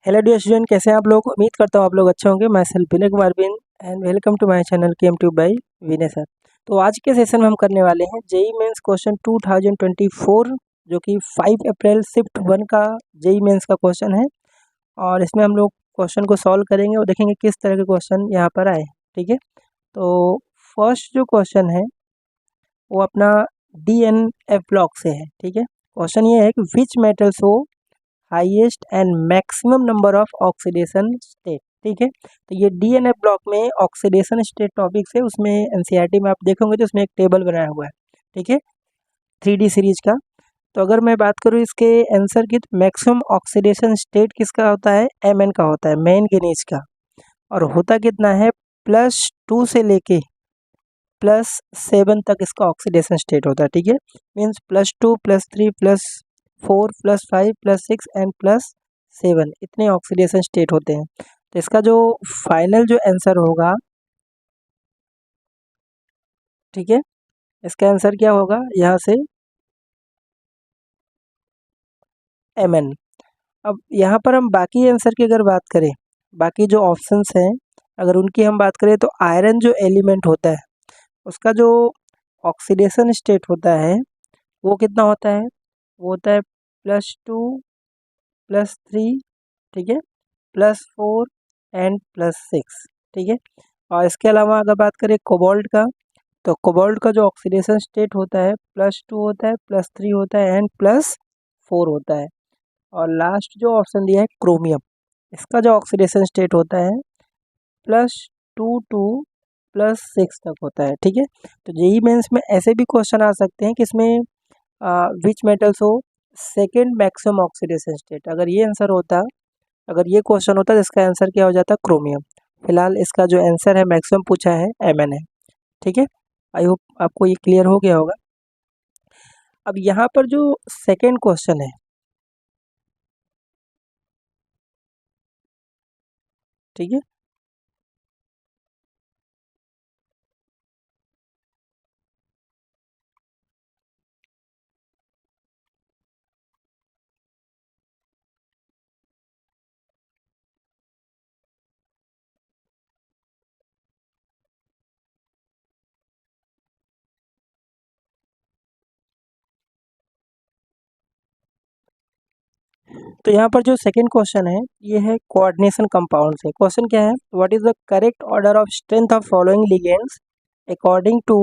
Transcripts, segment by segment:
Hello dear student, कैसे हैं आप लोग। उम्मीद करता हूँ आप लोग अच्छे होंगे। मैं self Vinay Kumar Bin and welcome to my channel chem tube by Vinay sir. तो आज के सेशन में हम करने वाले हैं जेई मेंस क्वेश्चन 2024 जो कि 5 अप्रैल शिफ्ट 1 का जेई मेंस का क्वेश्चन है। और इसमें हम लोग क्वेश्चन को सॉल्व करेंगे और देखेंगे किस तरह के क्वेश्चन यहाँ पर आए। ठीक है, तो फर्स्ट जो क्वेश्चन है वो अपना DNF ब्लॉक से है। ठीक है, क्वेश्चन ये है कि which metal show highest and maximum number of oxidation state. ठीक है, तो ये डीएनएफ ब्लॉक में ऑक्सीडेशन स्टेट टॉपिक से उसमें एनसीईआरटी में आप देखोगे तो उसमें एक टेबल बनाया हुआ है। ठीक है, 3D सीरीज का। तो अगर मैं बात करूँ इसके आंसर की, तो मैक्सिमम ऑक्सीडेशन स्टेट किसका होता है, Mn का होता है, मैंगनीज का। और होता कितना है, +2 से लेके +7 तक इसका ऑक्सीडेशन स्टेट होता है। ठीक है, मीन्स +2 +3 +4 +5 +6 एंड +7 इतने ऑक्सीडेशन स्टेट होते हैं। तो इसका जो फाइनल जो आंसर होगा, ठीक है, इसका आंसर क्या होगा यहाँ से Mn। अब यहाँ पर हम बाकी आंसर की अगर बात करें, बाकी जो ऑप्शंस हैं अगर उनकी हम बात करें, तो आयरन जो एलिमेंट होता है उसका जो ऑक्सीडेशन स्टेट होता है वो कितना होता है, वो होता है +2 +3, ठीक है, +4 एंड +6। ठीक है, और इसके अलावा अगर बात करें कोबाल्ट का, तो कोबाल्ट का जो ऑक्सीडेशन स्टेट होता है +2 होता है, +3 होता है एंड +4 होता है। और लास्ट जो ऑप्शन दिया है क्रोमियम, इसका जो ऑक्सीडेशन स्टेट होता है +2 टू +6 तक होता है। ठीक है, तो जेई मेंस में ऐसे भी क्वेश्चन आ सकते हैं कि इसमें विच मेटल्स हो सेकेंड मैक्सिमम ऑक्सीडेशन स्टेट। अगर ये आंसर होता, अगर ये क्वेश्चन होता तो इसका आंसर क्या हो जाता, क्रोमियम। फिलहाल इसका जो आंसर है मैक्सिमम पूछा है Mn है। ठीक है, आई होप आपको ये क्लियर हो गया होगा। अब यहाँ पर जो सेकेंड क्वेश्चन है, ठीक है, तो यहाँ पर जो सेकेंड क्वेश्चन है ये है कोऑर्डिनेशन कंपाउंड से। क्वेश्चन क्या है, what is the correct order of strength of following ligands according to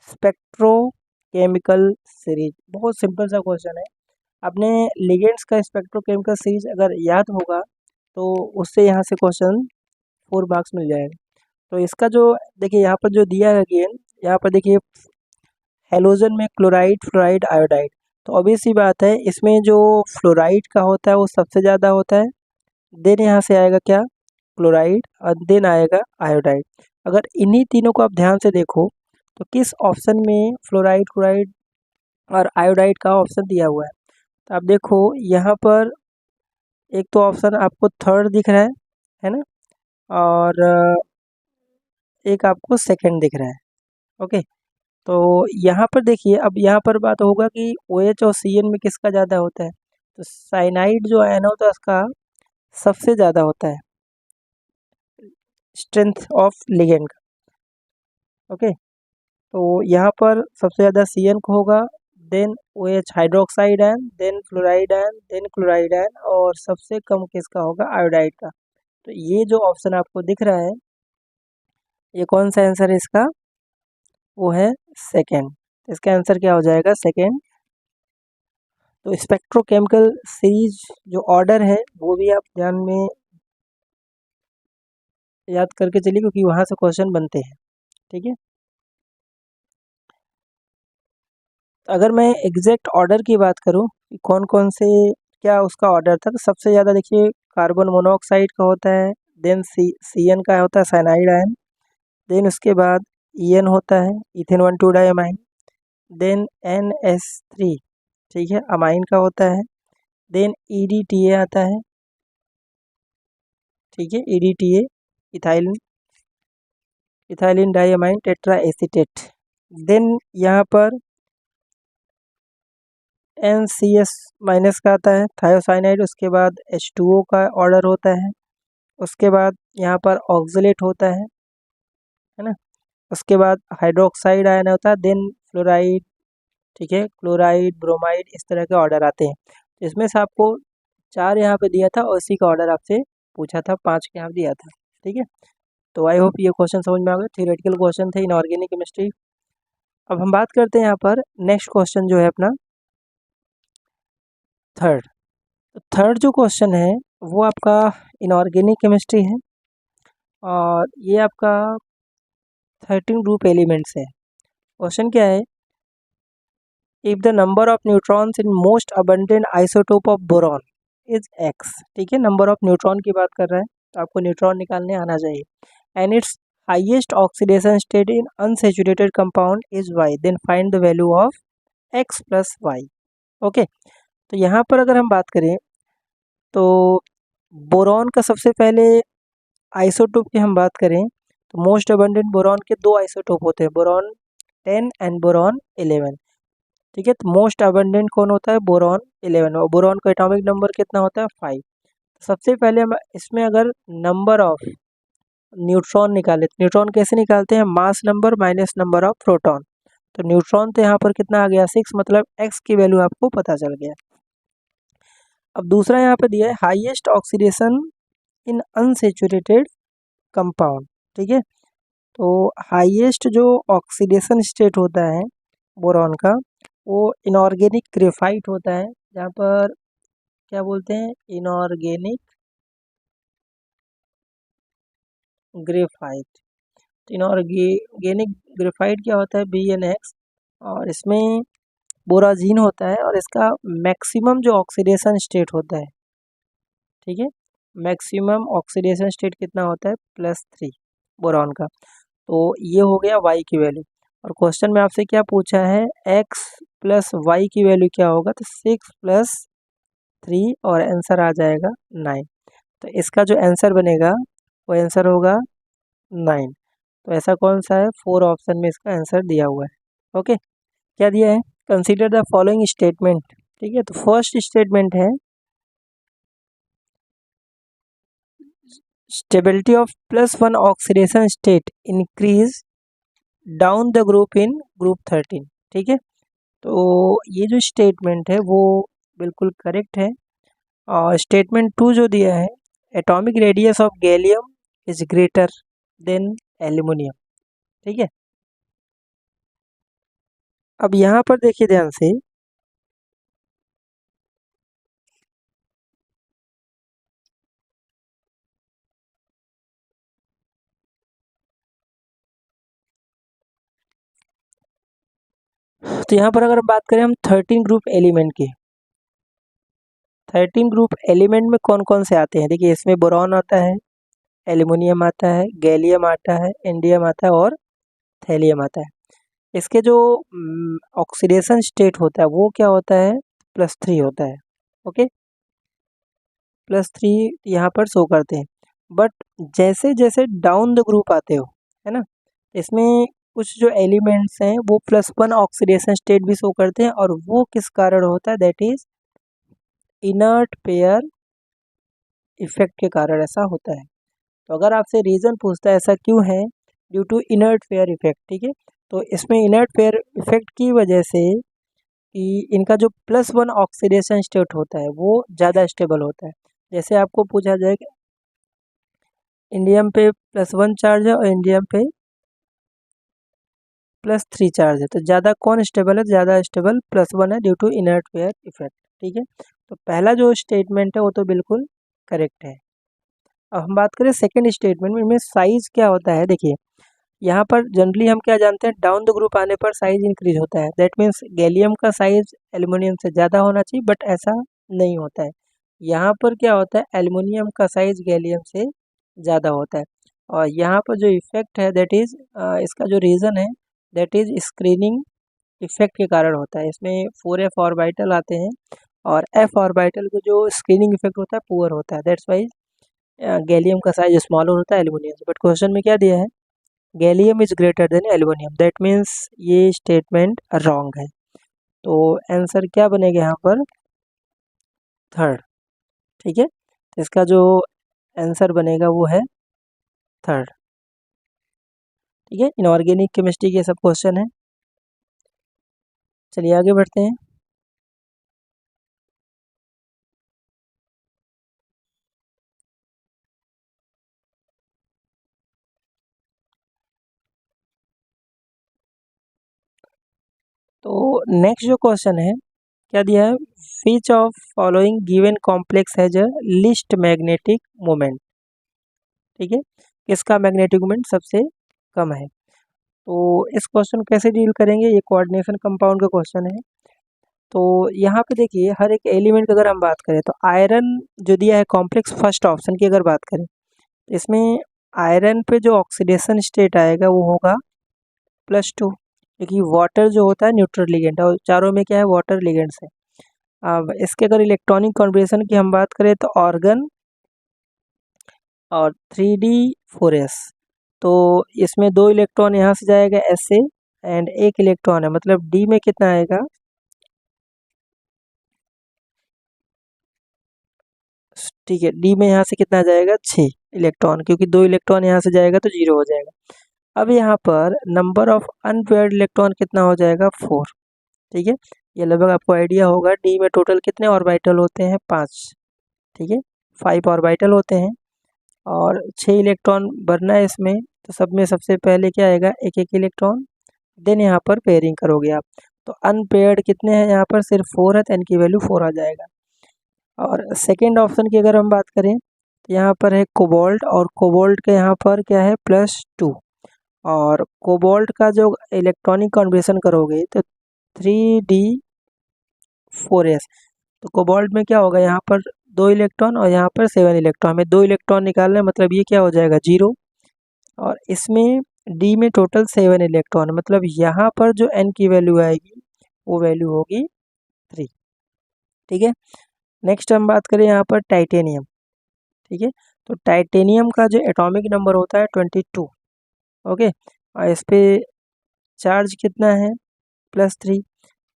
spectrochemical series. बहुत सिंपल सा क्वेश्चन है। आपने लिगेंड्स का स्पेक्ट्रोकेमिकल सीरीज अगर याद होगा तो उससे यहाँ से क्वेश्चन 4 मार्क्स मिल जाएगा। तो इसका जो देखिए यहाँ पर जो दिया है अगेन, यहाँ पर देखिए हेलोजन में क्लोराइड फ्लोराइड आयोडाइड। तो ऑब्वियस सी बात है इसमें जो फ्लोराइड का होता है वो सबसे ज़्यादा होता है। देन यहाँ से आएगा क्या, क्लोराइड, और देन आएगा आयोडाइड। अगर इन्हीं तीनों को आप ध्यान से देखो तो किस ऑप्शन में फ्लोराइड क्लोराइड और आयोडाइड का ऑप्शन दिया हुआ है। तो आप देखो यहाँ पर एक तो ऑप्शन आपको थर्ड दिख रहा है ना, और एक आपको सेकंड दिख रहा है। ओके, तो यहाँ पर देखिए, अब यहाँ पर बात होगा कि OH और CN में किसका ज़्यादा होता है। तो साइनाइड जो आयन होता है उसका सबसे ज़्यादा होता है स्ट्रेंथ ऑफ लिगेंड का। ओके, तो यहाँ पर सबसे ज़्यादा CN को होगा, then OH hydroxide ion, then fluoride ion, then chloride ion, और सबसे कम किसका होगा, आयोडाइड का। तो ये जो ऑप्शन आपको दिख रहा है ये कौन सा आंसर है इसका, वो है सेकेंड। इसका आंसर क्या हो जाएगा, सेकेंड। तो स्पेक्ट्रोकेमिकल सीरीज जो ऑर्डर है वो भी आप ध्यान में याद करके चलिए क्योंकि वहाँ से क्वेश्चन बनते हैं। ठीक है, तो अगर मैं एग्जैक्ट ऑर्डर की बात करूँ कि कौन कौन से क्या उसका ऑर्डर था, तो सबसे ज़्यादा देखिए कार्बन मोनोऑक्साइड का होता है, देन CN का होता है साइनाइड आयन, देन उसके बाद EN होता है इथेन 1,2 डाइअमाइन, देन NS3, ठीक है, अमाइन का होता है, देन EDTA आता है, ठीक है, EDTA ethyl ethylene diamine tetra acetate. Then यहाँ पर NCS माइनस का आता है थायोसाइनाइड, उसके बाद H2O का ऑर्डर होता है, उसके बाद यहाँ पर ऑक्सलेट होता है ना, उसके बाद हाइड्रोक्साइड आयन होता है, देन फ्लोराइड, ठीक है, क्लोराइड, ब्रोमाइड, इस तरह के ऑर्डर आते हैं। तो इसमें से आपको 4 यहाँ पे दिया था और इसी का ऑर्डर आपसे पूछा था, 5 के यहाँ दिया था, ठीक है। तो आई होप ये क्वेश्चन समझ में आ गए, थियोरेटिकल क्वेश्चन थे इनऑर्गेनिक केमिस्ट्री। अब हम बात करते हैं यहाँ पर नेक्स्ट क्वेश्चन जो है अपना थर्ड। थर्ड जो क्वेश्चन है वो आपका इनऑर्गेनिक केमिस्ट्री है और ये आपका 13 ग्रुप एलिमेंट्स है। क्वेश्चन क्या है, if the number of neutrons in most abundant isotope of boron is x, ठीक है, नंबर ऑफ न्यूट्रॉन की बात कर रहा है, तो आपको न्यूट्रॉन निकालने आना चाहिए, and its highest oxidation state in unsaturated compound is Y, then find the value of X plus Y. Okay, तो यहाँ पर अगर हम बात करें तो बोरॉन का सबसे पहले आइसोटोप की हम बात करें तो मोस्ट अबंडेंट बोरॉन के 2 आइसोटोप होते हैं, बोरॉन 10 एंड बोरॉन 11, ठीक है। तो मोस्ट अबंडेंट कौन होता है, बोरॉन 11, और बोरॉन का एटॉमिक नंबर कितना होता है, 5। सबसे पहले हम इसमें अगर नंबर ऑफ न्यूट्रॉन निकाले तो न्यूट्रॉन कैसे निकालते हैं, mass number minus number of proton, तो न्यूट्रॉन तो यहाँ पर कितना आ गया 6, मतलब एक्स की वैल्यू आपको पता चल गया। अब दूसरा यहाँ पे दिया है हाईएस्ट ऑक्सीडेशन इन अनसेचुरेटेड कंपाउंड, ठीक है। तो हाईएस्ट जो ऑक्सीडेशन स्टेट होता है बोरॉन का वो इनऑर्गेनिक ग्रेफाइट होता है, जहाँ पर क्या बोलते हैं, इनऑर्गेनिक ग्रेफाइट। तो इनऑर्गेनिक ग्रेफाइट क्या होता है, BnX, और इसमें बोराजीन होता है और इसका मैक्सिमम जो ऑक्सीडेशन स्टेट होता है, ठीक है, मैक्सिमम ऑक्सीडेशन स्टेट कितना होता है, +3 बोरॉन का। तो ये हो गया y की वैल्यू, और क्वेश्चन में आपसे क्या पूछा है, x प्लस वाई की वैल्यू क्या होगा, तो 6 + 3 और आंसर आ जाएगा 9। तो इसका जो आंसर बनेगा वो आंसर होगा 9। तो ऐसा कौन सा है, 4 ऑप्शन में इसका आंसर दिया हुआ है। ओके, क्या दिया है, कंसीडर द फॉलोइंग स्टेटमेंट, ठीक है। तो फर्स्ट स्टेटमेंट है stability of +1 oxidation state increase down the group in group 13, ठीक है। तो ये जो स्टेटमेंट है वो बिल्कुल करेक्ट है। और स्टेटमेंट 2 जो दिया है, atomic radius of gallium is greater than aluminium, ठीक है। अब यहाँ पर देखिए ध्यान से, तो यहाँ पर अगर बात करें हम 13 ग्रुप एलिमेंट की, 13 ग्रुप एलिमेंट में कौन कौन से आते हैं, देखिए इसमें बोरॉन आता है, एल्यूमिनियम आता है, गैलियम आता है, इंडियम आता है और थैलियम आता है। इसके जो ऑक्सीडेशन स्टेट होता है वो क्या होता है, +3 होता है। ओके, +3 यहाँ पर शो करते हैं, बट जैसे जैसे डाउन द ग्रुप आते हो, है ना, इसमें कुछ जो एलिमेंट्स हैं वो +1 ऑक्सीडेशन स्टेट भी शो करते हैं, और वो किस कारण होता है, that is inert pair effect के कारण ऐसा होता है। तो अगर आपसे रीज़न पूछता है ऐसा क्यों है, due to inert pair effect, ठीक है। तो इसमें इनर्ट पेयर इफेक्ट की वजह से कि इनका जो +1 ऑक्सीडेशन स्टेट होता है वो ज़्यादा स्टेबल होता है। जैसे आपको पूछा जाए कि इंडियम पे +1 चार्ज है और इंडियम पे +3 चार्ज है, तो ज़्यादा कौन स्टेबल है, ज़्यादा स्टेबल +1 है due to inert pair effect, ठीक है। तो पहला जो स्टेटमेंट है वो तो बिल्कुल करेक्ट है। अब हम बात करें सेकेंड स्टेटमेंट में, इनमें साइज़ क्या होता है, देखिए यहाँ पर जनरली हम क्या जानते हैं, डाउन द ग्रुप आने पर साइज इंक्रीज होता है, दैट मीन्स गैलियम का साइज एल्युमिनियम से ज़्यादा होना चाहिए, बट ऐसा नहीं होता है। यहाँ पर क्या होता है, एल्युमिनियम का साइज गैलियम से ज़्यादा होता है, और यहाँ पर जो इफेक्ट है दैट इज़ इसका जो रीज़न है दैट इज़ स्क्रीनिंग इफेक्ट के कारण होता है। इसमें 4f ऑर्बिटल आते हैं, और f ऑर्बिटल को जो स्क्रीनिंग इफेक्ट होता है पुअर होता है, दैट्स वाई गैलियम का साइज स्मॉलर होता है एल्युमिनियम से। बट क्वेश्चन में क्या दिया है, gallium is greater than aluminium, that means ये स्टेटमेंट रॉन्ग है। तो आंसर क्या बनेगा यहाँ पर? थर्ड। ठीक है, तो इसका जो आंसर बनेगा वो है थर्ड। ठीक है, इनऑर्गेनिक केमिस्ट्री के सब क्वेश्चन है। चलिए आगे बढ़ते हैं। तो नेक्स्ट जो क्वेश्चन है, क्या दिया है? Which of following given complex has a least magnetic moment. ठीक है, किसका मैग्नेटिक मोमेंट सबसे कम है? तो इस क्वेश्चन को कैसे डील करेंगे? ये कोऑर्डिनेशन कंपाउंड का क्वेश्चन है। तो यहाँ पे देखिए, हर एक एलिमेंट की अगर हम बात करें तो आयरन जो दिया है कॉम्प्लेक्स फर्स्ट ऑप्शन की अगर बात करें, तो इसमें आयरन पे जो ऑक्सीडेशन स्टेट आएगा वो होगा +2, क्योंकि वाटर जो होता है न्यूट्रल लिगेंड और चारों में क्या है? वाटर लिगेंड्स है। अब इसके अगर इलेक्ट्रॉनिक कॉन्फ़िगरेशन की हम बात करें तो ऑर्गन और 3D4s, तो इसमें 2 इलेक्ट्रॉन यहाँ से जाएगा S से एंड 1 इलेक्ट्रॉन है, मतलब D में कितना आएगा? ठीक है, डी में यहाँ से कितना जाएगा? 6 इलेक्ट्रॉन, क्योंकि 2 इलेक्ट्रॉन यहाँ से जाएगा तो 0 हो जाएगा। अब यहाँ पर नंबर ऑफ अनपेयर्ड इलेक्ट्रॉन कितना हो जाएगा? 4। ठीक है, ये लगभग आपको आइडिया होगा। डी में टोटल कितने ऑर्बिटल होते हैं? 5। ठीक है, 5 ऑर्बिटल होते हैं और 6 इलेक्ट्रॉन भरना है इसमें, तो सब में सबसे पहले क्या आएगा? एक एक इलेक्ट्रॉन। देन यहाँ पर पेयरिंग करोगे आप, तो अनपेयर्ड कितने हैं यहाँ पर? सिर्फ 4 है, तो एन की वैल्यू 4 आ जाएगा। और सेकेंड ऑप्शन की अगर हम बात करें तो यहाँ पर है कोबाल्ट, और कोबाल्ट के यहाँ पर क्या है? +2। और कोबाल्ट का जो इलेक्ट्रॉनिक कॉन्बिनेशन करोगे तो 3D4s, तो कोबाल्ट में क्या होगा? यहाँ पर 2 इलेक्ट्रॉन और यहाँ पर 7 इलेक्ट्रॉन, में 2 इलेक्ट्रॉन निकालना है, मतलब ये क्या हो जाएगा? 0। और इसमें डी में टोटल 7 इलेक्ट्रॉन, मतलब यहाँ पर जो एन की वैल्यू आएगी वो वैल्यू होगी 3। ठीक है, नेक्स्ट हम बात करें यहाँ पर टाइटेनियम। ठीक है, तो टाइटेनियम का जो एटॉमिक नंबर होता है 22। ओके, और इस पे चार्ज कितना है? +3।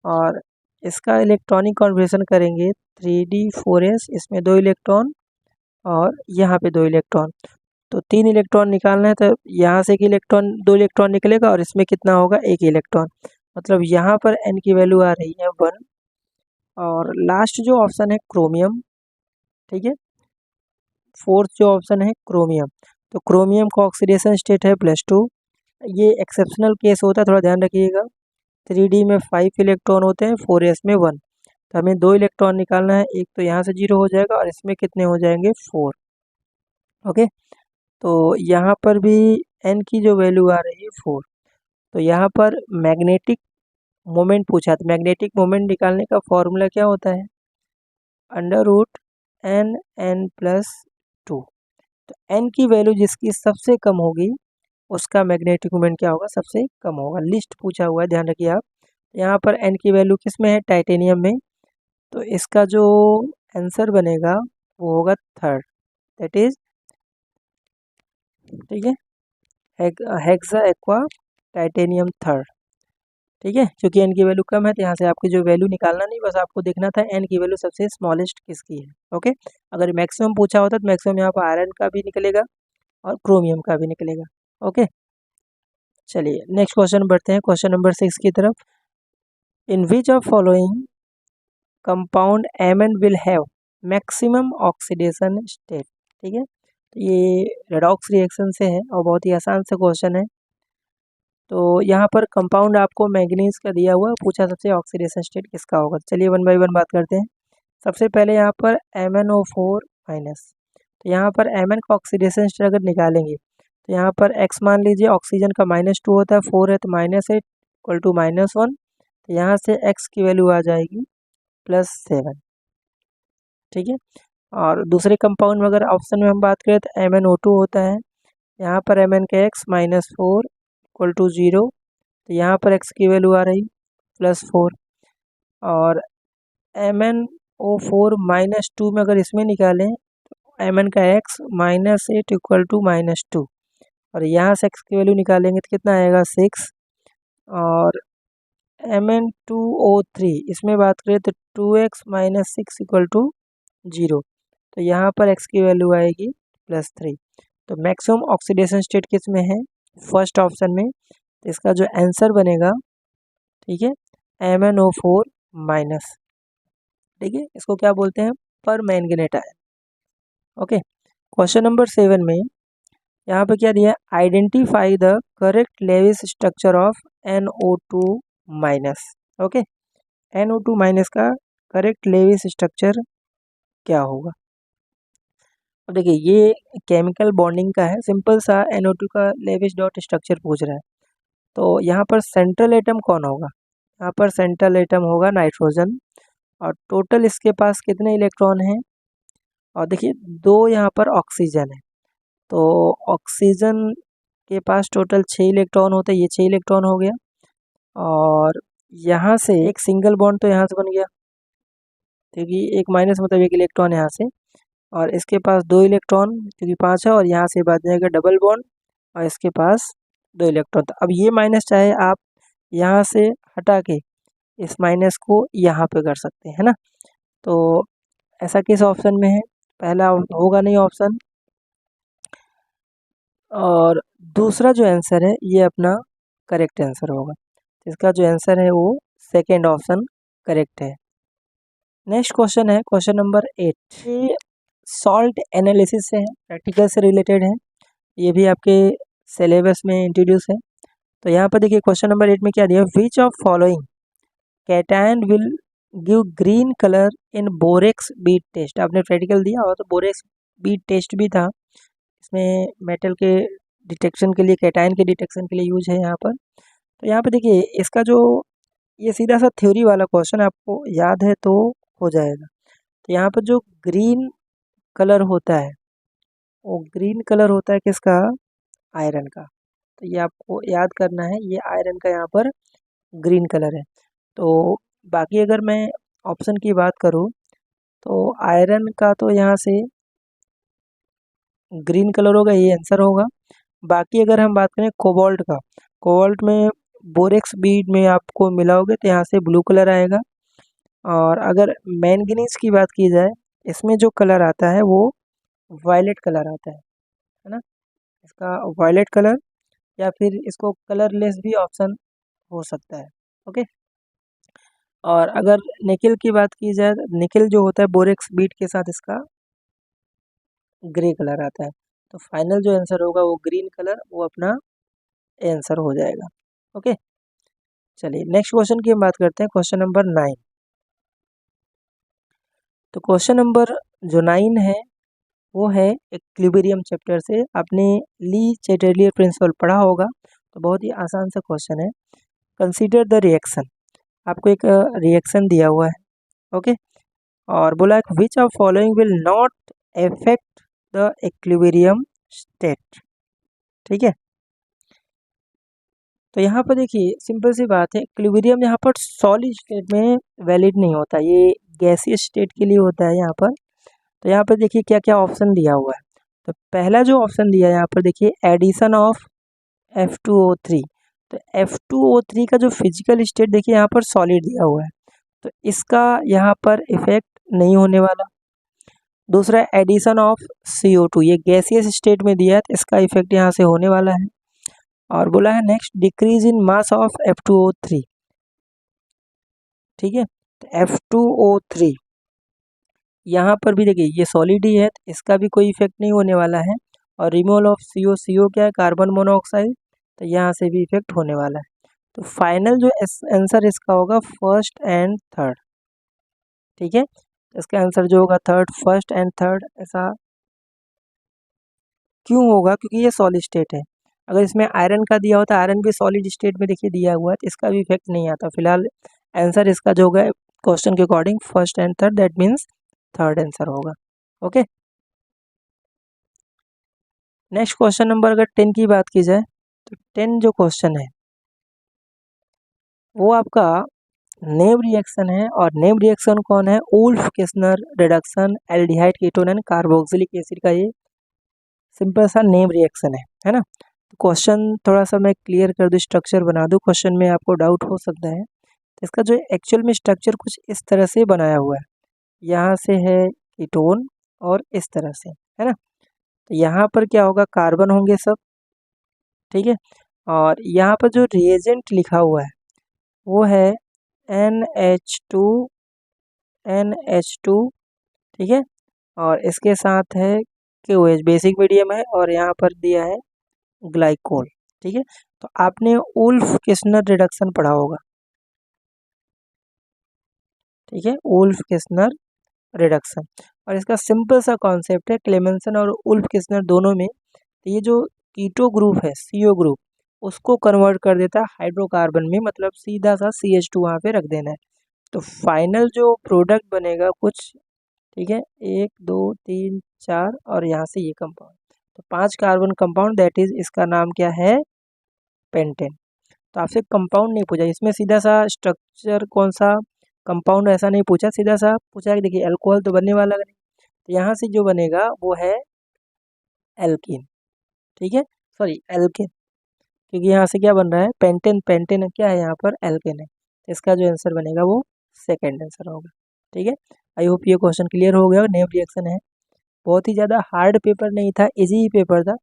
और इसका इलेक्ट्रॉनिक कॉन्फ़िगरेशन करेंगे 3D4s, इसमें 2 इलेक्ट्रॉन और यहाँ पे 2 इलेक्ट्रॉन, तो 3 इलेक्ट्रॉन निकालना है, तो यहाँ से एक इलेक्ट्रॉन 2 इलेक्ट्रॉन निकलेगा और इसमें कितना होगा? 1 इलेक्ट्रॉन, मतलब यहाँ पर एन की वैल्यू आ रही है 1। और लास्ट जो ऑप्शन है क्रोमियम। ठीक है, फोर्थ जो ऑप्शन है क्रोमियम, तो क्रोमियम का ऑक्सीडेशन स्टेट है +2। ये एक्सेप्शनल केस होता है, थोड़ा ध्यान रखिएगा। 3D में 5 इलेक्ट्रॉन होते हैं, 4s में 1, तो हमें 2 इलेक्ट्रॉन निकालना है, एक तो यहाँ से 0 हो जाएगा और इसमें कितने हो जाएंगे? 4। ओके, तो यहाँ पर भी n की जो वैल्यू आ रही है 4। तो यहाँ पर मैग्नेटिक मोमेंट पूछा, तो मैग्नेटिक मोमेंट निकालने का फॉर्मूला क्या होता है? √n+2। तो n की वैल्यू जिसकी सबसे कम होगी उसका मैग्नेटिक मोमेंट क्या होगा? सबसे कम होगा। लिस्ट पूछा हुआ है, ध्यान रखिए आप। यहाँ पर n की वैल्यू किस में है? टाइटेनियम में, तो इसका जो आंसर बनेगा वो होगा थर्ड, दैट इज, ठीक है, हेक्सा एक्वा टाइटेनियम थर्ड। ठीक है, क्योंकि n की वैल्यू कम है तो यहाँ से आपकी जो वैल्यू निकालना नहीं, बस आपको देखना था n की वैल्यू सबसे स्मॉलेस्ट किसकी है। ओके, अगर मैक्सिमम पूछा होता तो मैक्सिमम यहाँ पर आयरन का भी निकलेगा और क्रोमियम का भी निकलेगा। ओके, चलिए नेक्स्ट क्वेश्चन बढ़ते हैं, क्वेश्चन नंबर 6 की तरफ। In which of following compound Mn will have maximum oxidation state. ठीक है, तो ये रेडॉक्स रिएक्शन से है और बहुत ही आसान सा क्वेश्चन है। तो यहाँ पर कंपाउंड आपको मैंगनीज का दिया हुआ, पूछा सबसे ऑक्सीडेशन स्टेट किसका होगा। चलिए वन बाय वन बात करते हैं। सबसे पहले यहाँ पर MnO4-, तो यहाँ पर Mn का ऑक्सीडेशन स्टेट अगर निकालेंगे तो यहाँ पर x मान लीजिए, ऑक्सीजन का -2 होता है, 4 है तो -8 इक्वल टू -1, तो यहाँ से x की वैल्यू आ जाएगी +7। ठीक है, और दूसरे कंपाउंड में अगर ऑप्शन में हम बात करें तो MnO2 होता है, यहाँ पर Mn का x -4 इक्वल टू 0, तो यहाँ पर x की वैल्यू आ रही +4। और MnO4-2 में अगर इसमें निकालें तो Mn का x -8 इक्वल टू -2, और यहाँ से x की वैल्यू निकालेंगे तो कितना आएगा? 6। और Mn2O3 इसमें बात करें तो 2x माइनस 6 इक्वल टू 0। तो यहाँ पर x की वैल्यू आएगी +3। तो मैक्सिमम ऑक्सीडेशन स्टेट किस में है? फर्स्ट ऑप्शन में। तो इसका जो आंसर बनेगा, ठीक है, MnO4 माइनस। ठीक है, इसको क्या बोलते हैं? Permanganate ion. Okay, question number 7 में यहाँ पे क्या दिया है? Identify the correct Lewis structure of NO2 minus. Okay, NO2 minus का करेक्ट लेविस स्ट्रक्चर क्या होगा? अब देखिए, ये केमिकल बॉन्डिंग का है, सिंपल सा NO2 का लेविस डॉट स्ट्रक्चर पूछ रहा है। तो यहाँ पर सेंट्रल एटम कौन होगा? यहाँ पर सेंट्रल एटम होगा नाइट्रोजन। और टोटल इसके पास कितने इलेक्ट्रॉन हैं? और देखिए, 2 यहाँ पर ऑक्सीजन है। तो ऑक्सीजन के पास टोटल 6 इलेक्ट्रॉन होते हैं, ये 6 इलेक्ट्रॉन हो गया। और यहाँ से एक सिंगल बॉन्ड तो यहाँ से बन गया, क्योंकि एक माइनस मतलब एक इलेक्ट्रॉन यहाँ से। और इसके पास 2 इलेक्ट्रॉन, क्योंकि 5 है, और यहाँ से बच जाएगा डबल बॉन्ड, और इसके पास 2 इलेक्ट्रॉन। तो अब ये माइनस चाहे आप यहाँ से हटा के इस माइनस को यहाँ पे कर सकते हैं, है ना। तो ऐसा किस ऑप्शन में है? पहला होगा नहीं ऑप्शन, और दूसरा जो आंसर है ये अपना करेक्ट आंसर होगा। इसका जो आंसर है वो सेकेंड ऑप्शन करेक्ट है। नेक्स्ट क्वेश्चन है क्वेश्चन नंबर 8। ये सॉल्ट एनालिसिस से है, प्रैक्टिकल से रिलेटेड है, ये भी आपके सिलेबस में इंट्रोड्यूस है। तो यहाँ पर देखिए, क्वेश्चन नंबर 8 में क्या दिया? Which of following cation will give green colour in borax bead test. आपने प्रैक्टिकल दिया हो, तो बोरेक्स बीट टेस्ट भी था, इसमें मेटल के डिटेक्शन के लिए, कैटायन के डिटेक्शन के लिए यूज है यहाँ पर। तो यहाँ पे देखिए, इसका जो ये सीधा सा थ्योरी वाला क्वेश्चन आपको याद है तो हो जाएगा। तो यहाँ पर जो ग्रीन कलर होता है, वो ग्रीन कलर होता है किसका? आयरन का। तो ये आपको याद करना है, ये आयरन का यहाँ पर ग्रीन कलर है। तो बाकी अगर मैं ऑप्शन की बात करूँ, तो आयरन का तो यहाँ से ग्रीन कलर होगा, ये आंसर होगा। बाकी अगर हम बात करें कोबाल्ट का, कोबाल्ट में बोरेक्स बीड में आपको मिलाओगे तो यहाँ से ब्लू कलर आएगा। और अगर मैंगनीज की बात की जाए, इसमें जो कलर आता है वो वायलेट कलर आता है ना, इसका वायलेट कलर, या फिर इसको कलरलेस भी ऑप्शन हो सकता है। ओके, और अगर निकिल की बात की जाए, निकिल जो होता है बोरेक्स बीट के साथ इसका ग्रे कलर आता है। तो फाइनल जो आंसर होगा वो ग्रीन कलर, वो अपना आंसर हो जाएगा। ओके, चलिए नेक्स्ट क्वेश्चन की हम बात करते हैं, क्वेश्चन नंबर 9। तो क्वेश्चन नंबर जो 9 है वो है इक्विलिब्रियम चैप्टर से। आपने ली चैटर्लियर प्रिंसिपल पढ़ा होगा, तो बहुत ही आसान सा क्वेश्चन है। कंसीडर द रिएक्शन, आपको एक रिएक्शन दिया हुआ है। ओके, और बोला है which of following will not affect the equilibrium state. ठीक है, तो यहाँ पर देखिए, सिंपल सी बात है, इक्विलिब्रियम यहाँ पर सॉलिड स्टेट में वैलिड नहीं होता, ये गैसियस स्टेट के लिए होता है यहाँ पर। तो यहाँ पर देखिए क्या क्या ऑप्शन दिया हुआ है। तो पहला जो ऑप्शन दिया है यहाँ पर देखिए, एडिशन ऑफ F2O3। तो F2O3 का जो फिजिकल स्टेट देखिए यहाँ पर सॉलिड दिया हुआ है, तो इसका यहाँ पर इफेक्ट नहीं होने वाला। दूसरा, एडिशन ऑफ CO2, ये गैसियस स्टेट में दिया है, तो इसका इफेक्ट यहाँ से होने वाला है। और बोला है next, decrease in mass of F2O3। ठीक है, तो F2O3 यहाँ पर भी देखिए ये सॉलिड ही है, तो इसका भी कोई इफेक्ट नहीं होने वाला है। और रिमूवल ऑफ CO क्या है? कार्बन मोनोऑक्साइड, तो यहाँ से भी इफेक्ट होने वाला है। तो फाइनल जो आंसर इसका होगा फर्स्ट एंड थर्ड। ठीक है, इसका आंसर जो होगा थर्ड, फर्स्ट एंड थर्ड। ऐसा क्यों होगा? क्योंकि ये सॉलिड स्टेट है। अगर इसमें आयरन का दिया होता, आयरन भी सॉलिड स्टेट में देखिए दिया हुआ है, तो इसका भी इफेक्ट नहीं आता। फिलहाल आंसर इसका जो होगा क्वेश्चन के according first and third, that means third answer होगा। ओके, नेक्स्ट क्वेश्चन नंबर अगर 10 की बात की जाए, तो 10 जो क्वेश्चन है वो आपका नेम रिएक्शन है। और नेम रिएक्शन कौन है? Wolff Kishner reduction aldehyde ketone and carboxylic acid का ये सिंपल सा नेम रिएक्शन है ना। तो क्वेश्चन थोड़ा सा मैं क्लियर कर दूँ, स्ट्रक्चर बना दूँ, क्वेश्चन में आपको डाउट हो सकता है। तो इसका जो एक्चुअल में स्ट्रक्चर कुछ इस तरह से बनाया हुआ है, यहाँ से है कीटोन और इस तरह से, है ना। तो यहाँ पर क्या होगा, कार्बन होंगे सब, ठीक है। और यहाँ पर जो रिएजेंट लिखा हुआ है वो है NH2 NH2, ठीक है। और इसके साथ है KOH, बेसिक मीडियम है, और यहाँ पर दिया है ग्लाइकोल, ठीक है। तो आपने उल्फ किस्नर रिडक्शन पढ़ा होगा, ठीक है, उल्फ किस्नर रिडक्शन। और इसका सिंपल सा कॉन्सेप्ट है, क्लेमेंसन और उल्फ किस्नर दोनों में ये जो कीटो ग्रुप है, CO ग्रुप, उसको कन्वर्ट कर देता है हाइड्रोकार्बन में, मतलब सीधा सा CH2 वहाँ पे रख देना है। तो फाइनल जो प्रोडक्ट बनेगा कुछ, ठीक है, 1 2 3 4 और यहाँ से ये कंपाउंड, तो 5 कार्बन कंपाउंड, दैट इज इसका नाम क्या है, पेंटेन। तो आपसे कंपाउंड नहीं पूछा इसमें, सीधा सा स्ट्रक्चर कौन सा कंपाउंड ऐसा नहीं पूछा, सीधा सा पूछा कि देखिए अल्कोहल तो बनने वाला नहीं, तो यहाँ से जो बनेगा वो है एल्कीन, ठीक है, सॉरी एल्केन, क्योंकि यहाँ से क्या बन रहा है, पेंटेन, पेंटेन क्या है यहाँ पर, एल्केन है। तो इसका जो आंसर बनेगा वो सेकंड आंसर होगा, ठीक है। आई होप ये क्वेश्चन क्लियर हो गया। नेम रिएक्शन है, बहुत ही ज़्यादा हार्ड पेपर नहीं था, इजी ही पेपर था,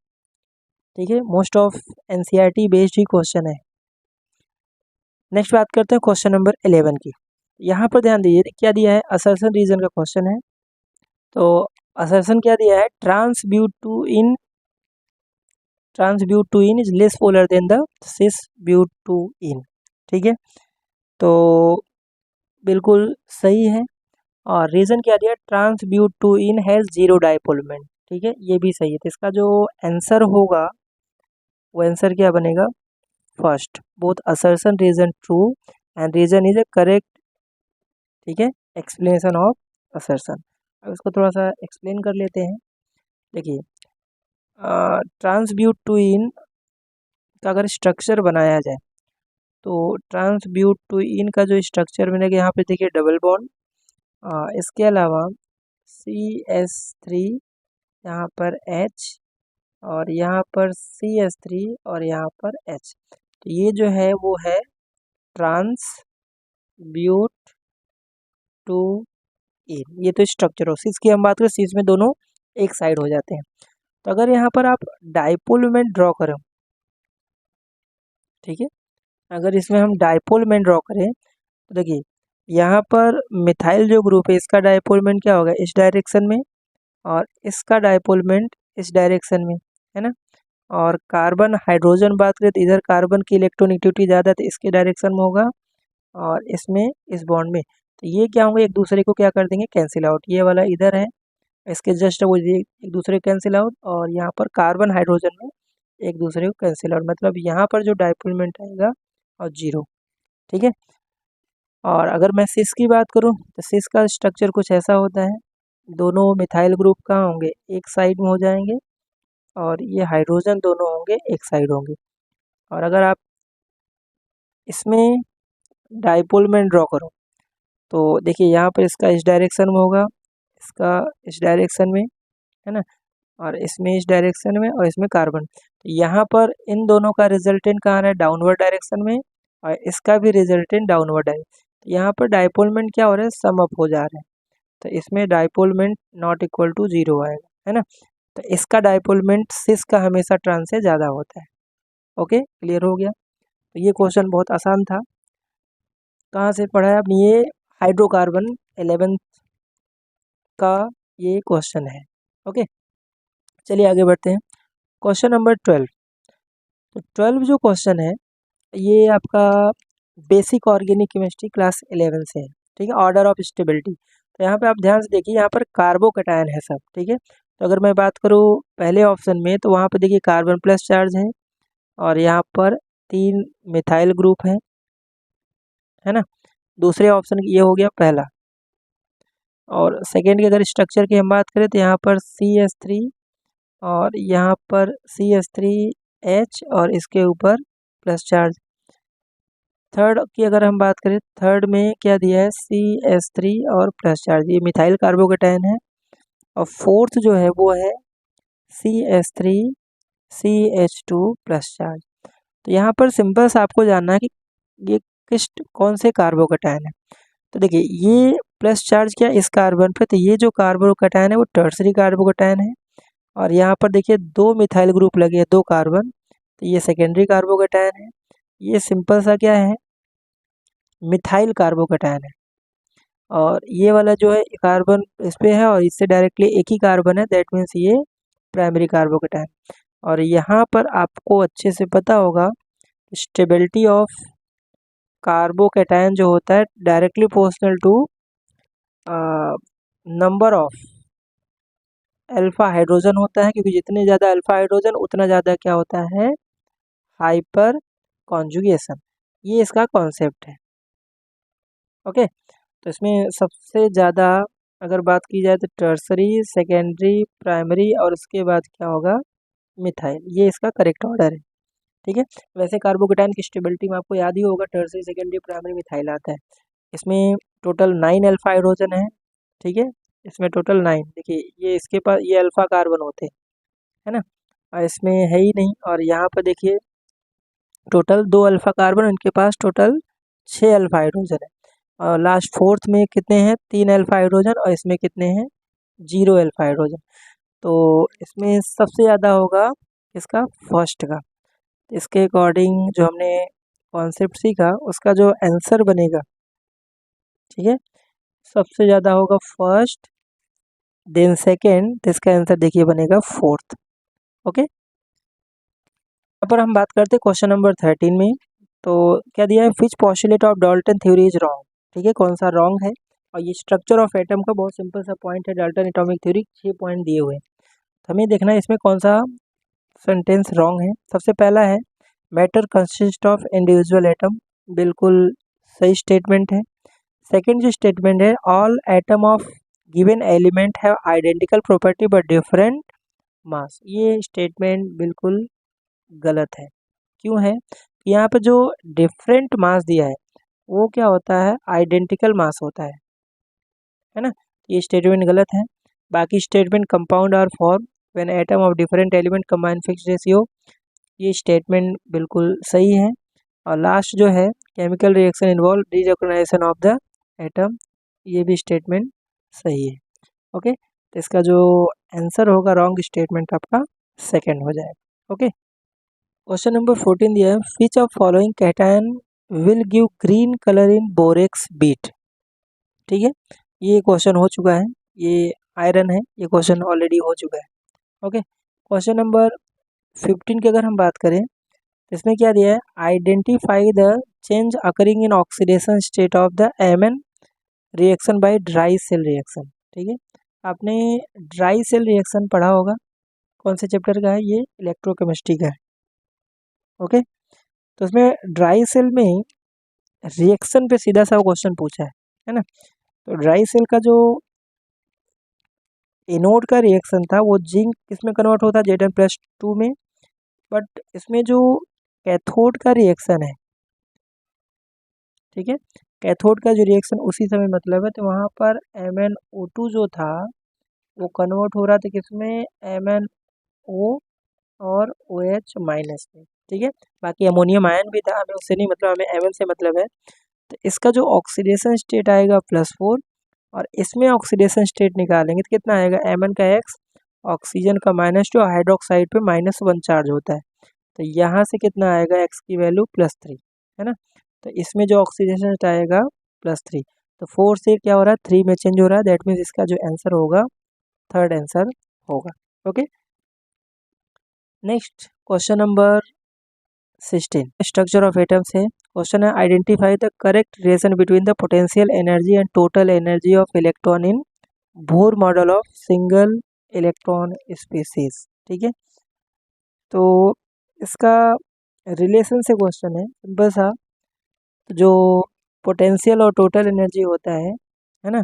ठीक है। Most of NCERT based he question है। नेक्स्ट बात करते हैं क्वेश्चन नंबर 11 की। यहाँ पर ध्यान दीजिए क्या दिया है, असर्शन रीजन का क्वेश्चन है। तो असर्शन क्या दिया है, trans butene is less polar than the cis butene, ठीक है। तो बिल्कुल सही है। और रीज़न क्या दिया, ट्रांसब्यूटुइन हैज़ जीरो डाइपोल मोमेंट, ठीक है, ये भी सही है। तो इसका जो आंसर होगा वो आंसर क्या बनेगा, first, both assertion reason true and reason is a correct, ठीक है, एक्सप्लेनेशन ऑफ असर्शन। अब इसको थोड़ा सा एक्सप्लेन कर लेते हैं। देखिए ट्रांसब्यूटुइन का अगर स्ट्रक्चर बनाया जाए तो ट्रांसब्यूटुइन का जो स्ट्रक्चर बनेगा, यहाँ पे देखिए डबल बॉन्ड, इसके अलावा CH3, यहाँ पर H, और यहाँ पर CH3 और यहाँ पर H। तो ये जो है वो है ट्रांसब्यूटुइन, ये तो स्ट्रक्चर हो। सिस की हम बात करें, सिस में दोनों एक साइड हो जाते हैं। तो अगर यहाँ पर आप डाइपोल मोमेंट ड्रॉ करें, ठीक है, अगर इसमें हम डाइपोल मोमेंट ड्रॉ करें तो देखिए यहाँ पर मिथाइल जो ग्रुप है इसका डाइपोल मोमेंट क्या होगा, इस डायरेक्शन में, और इसका डाइपोल मोमेंट इस डायरेक्शन में, है ना। और कार्बन हाइड्रोजन बात करें तो इधर कार्बन की इलेक्ट्रोनेगेटिविटी ज़्यादा है तो इसके डायरेक्शन में होगा, और इसमें इस बॉन्ड में, तो ये क्या होंगे, एक दूसरे को क्या कर देंगे, कैंसिल आउट। ये वाला इधर है, इसके जस्ट वो एक दूसरे को कैंसिल आउट, और यहाँ पर कार्बन हाइड्रोजन में एक दूसरे को कैंसिल आउट, मतलब यहाँ पर जो डाइपोल मोमेंट आएगा और जीरो, ठीक है। और अगर मैं सिस की बात करूँ तो सिस का स्ट्रक्चर कुछ ऐसा होता है, दोनों मिथाइल ग्रुप कहाँ होंगे, एक साइड में हो जाएंगे, और ये हाइड्रोजन दोनों होंगे एक साइड होंगे। और अगर आप इसमें डाइपोल मोमेंट ड्रॉ करो तो देखिए यहाँ पर इसका इस डायरेक्शन में होगा, इसका इस डायरेक्शन में, है ना, और इसमें इस डायरेक्शन में, और इसमें कार्बन। तो यहाँ पर इन दोनों का रिजल्टेंट कहाँ है, डाउनवर्ड डायरेक्शन में, और इसका भी रिजल्टेंट डाउनवर्ड डायरेक्शन। तो यहाँ पर डाइपोल मोमेंट क्या हो रहा है, सम अप हो जा रहा है, तो इसमें dipole moment not equal to zero आएगा, है ना। तो इसका डाइपोल मोमेंट सिस का हमेशा ट्रांस से ज़्यादा होता है। ओके, क्लियर हो गया। तो ये क्वेश्चन बहुत आसान था। कहाँ से पढ़ा है आपने, ये हाइड्रोकार्बन 11th का ये क्वेश्चन है। ओके, चलिए आगे बढ़ते हैं। Question number 12। तो 12 जो क्वेश्चन है ये आपका बेसिक ऑर्गेनिक केमिस्ट्री क्लास 11 से है, ठीक है, ऑर्डर ऑफ स्टेबिलिटी। तो यहाँ पे आप ध्यान से देखिए, यहाँ पर कार्बोकैटायन है सब, ठीक है। तो अगर मैं बात करूँ पहले ऑप्शन में तो वहाँ पे देखिए कार्बन प्लस चार्ज है, और यहाँ पर 3 मिथाइल ग्रुप है ना। दूसरे ऑप्शन ये हो गया पहला। और सेकेंड की अगर स्ट्रक्चर की हम बात करें तो यहाँ पर CH3 और यहाँ पर CH3H और इसके ऊपर प्लस चार्ज। थर्ड की अगर हम बात करें, थर्ड में क्या दिया है, CH3 और प्लस चार्ज, ये मिथाइल कार्बोकैटायन है। और फोर्थ जो है वो है CH3CH2 प्लस चार्ज। तो यहाँ पर सिंपल सा आपको जानना है कि ये किस कौन से कार्बोकैटायन है। तो देखिए ये प्लस चार्ज क्या इस कार्बन पे, तो ये जो कार्बोकैटायन है वो टर्सरी कार्बोकैटायन है। और यहाँ पर देखिए दो मिथाइल ग्रुप लगे हैं, दो कार्बन, तो ये सेकेंडरी कार्बोकैटायन है। ये सिंपल सा क्या है, मिथाइल कार्बोकैटायन है। और ये वाला जो है कार्बन इस पे है और इससे डायरेक्टली एक ही कार्बन है, दैट मीन्स ये प्राइमरी कार्बोकैटायन। और यहाँ पर आपको अच्छे से पता होगा स्टेबिलिटी ऑफ कार्बोकैटायन जो होता है directly proportional to number of alpha hydrogen होता है, क्योंकि जितने ज़्यादा अल्फा हाइड्रोजन उतना ज़्यादा क्या होता है, हाइपर कॉन्जुगेशन। ये इसका कॉन्सेप्ट है। ओके, तो इसमें सबसे ज़्यादा अगर बात की जाए तो टर्सरी, सेकेंडरी, प्राइमरी और उसके बाद क्या होगा, मिथाइल, ये इसका करेक्ट ऑर्डर है। ठीक है, वैसे कार्बोकैटायन की स्टेबिलिटी में आपको याद ही होगा टर्सरी, सेकेंडरी, प्राइमरी, मिथाइल आता है। इसमें टोटल 9 अल्फा हाइड्रोजन है। ठीक है, इसमें टोटल 9, देखिए ये इसके पास ये अल्फा कार्बन होते हैं, है ना, और इसमें है ही नहीं। और यहाँ पर देखिए टोटल 2 अल्फा कार्बन, इनके पास टोटल 6 अल्फा हाइड्रोजन है। और लास्ट फोर्थ में कितने हैं, 3 अल्फा हाइड्रोजन, और इसमें कितने हैं, 0 अल्फा हाइड्रोजन। तो इसमें सबसे ज़्यादा होगा इसका फर्स्ट का। इसके अकॉर्डिंग जो हमने कॉन्सेप्ट सीखा उसका जो आंसर बनेगा, ठीक है, सबसे ज़्यादा होगा फर्स्ट, देन सेकेंड, तो इसका आंसर देखिए बनेगा फोर्थ। ओके, यहाँ पर हम बात करते हैं क्वेश्चन नंबर 13 में। तो क्या दिया है, which postulate of Dalton theory is wrong. ठीक है, कौन सा रॉन्ग है। और ये स्ट्रक्चर ऑफ एटम का बहुत सिंपल सा पॉइंट है, डाल्टन एटॉमिक थ्योरी 6 पॉइंट दिए हुए हैं। तो हमें देखना है इसमें कौन सा सेंटेंस रॉन्ग है। सबसे पहला है matter consist of individual atom, बिल्कुल सही स्टेटमेंट है। सेकेंड जो स्टेटमेंट है, all atom of given element have identical property but different mass, ये स्टेटमेंट बिल्कुल गलत है। क्यों है, यहाँ पे जो डिफरेंट मास दिया है वो क्या होता है, आइडेंटिकल मास होता है ना, ये स्टेटमेंट गलत है। बाकी statement compound are form when atom of different element combine fixed ratio, ये स्टेटमेंट बिल्कुल सही है। और लास्ट जो है, chemical reaction involve disorganization of the atom, ये भी स्टेटमेंट सही है। ओके, तो इसका जो आंसर होगा रॉन्ग स्टेटमेंट आपका सेकेंड हो जाएगा। ओके, क्वेश्चन नंबर 14 दिया है, which of following cation will give green colour in borax bead. ठीक है, ये क्वेश्चन हो चुका है, ये आयरन है, ये क्वेश्चन ऑलरेडी हो चुका है। ओके, क्वेश्चन नंबर 15 की अगर हम बात करें, इसमें क्या दिया है, identify the change occurring in oxidation state of the MN reaction by dry cell reaction. ठीक है, आपने ड्राई सेल रिएक्शन पढ़ा होगा, कौन से चैप्टर का है, ये इलेक्ट्रोकेमिस्ट्री का है। ओके, तो उसमें ड्राई सेल में रिएक्शन पे सीधा सा क्वेश्चन पूछा है ना। तो ड्राई सेल का जो एनोड का रिएक्शन था वो जिंक किसमें कन्वर्ट होता है, Zn+2 में। बट इसमें जो कैथोड का रिएक्शन है, ठीक है, कैथोड का जो रिएक्शन उसी समय मतलब है, तो वहाँ पर MnO2 जो था वो कन्वर्ट हो रहा था किसमें, MnO और OH माइनस में। ठीक है, बाकी अमोनियम आयन भी था, हमें उससे नहीं मतलब, हमें Mn से मतलब है। तो इसका जो ऑक्सीडेशन स्टेट आएगा +4, और इसमें ऑक्सीडेशन स्टेट निकालेंगे तो कितना आएगा, Mn का X, ऑक्सीजन का -2, हाइड्रोक्साइड पे -1 चार्ज होता है। तो यहाँ से कितना आएगा, X की वैल्यू +3, है ना। तो इसमें जो ऑक्सीडेशन स्टेट आएगा +3, तो 4 से क्या हो रहा है, 3 में चेंज हो रहा है, दैट मीन्स इसका जो आंसर होगा थर्ड आंसर होगा। Okay, next question number 16, structure of atoms है। क्वेश्चन है, identify the correct relation between the potential energy and total energy of electron in Bohr model of single electron species. ठीक है, तो इसका relation से question है simple सा, जो पोटेंशियल और टोटल एनर्जी होता है ना,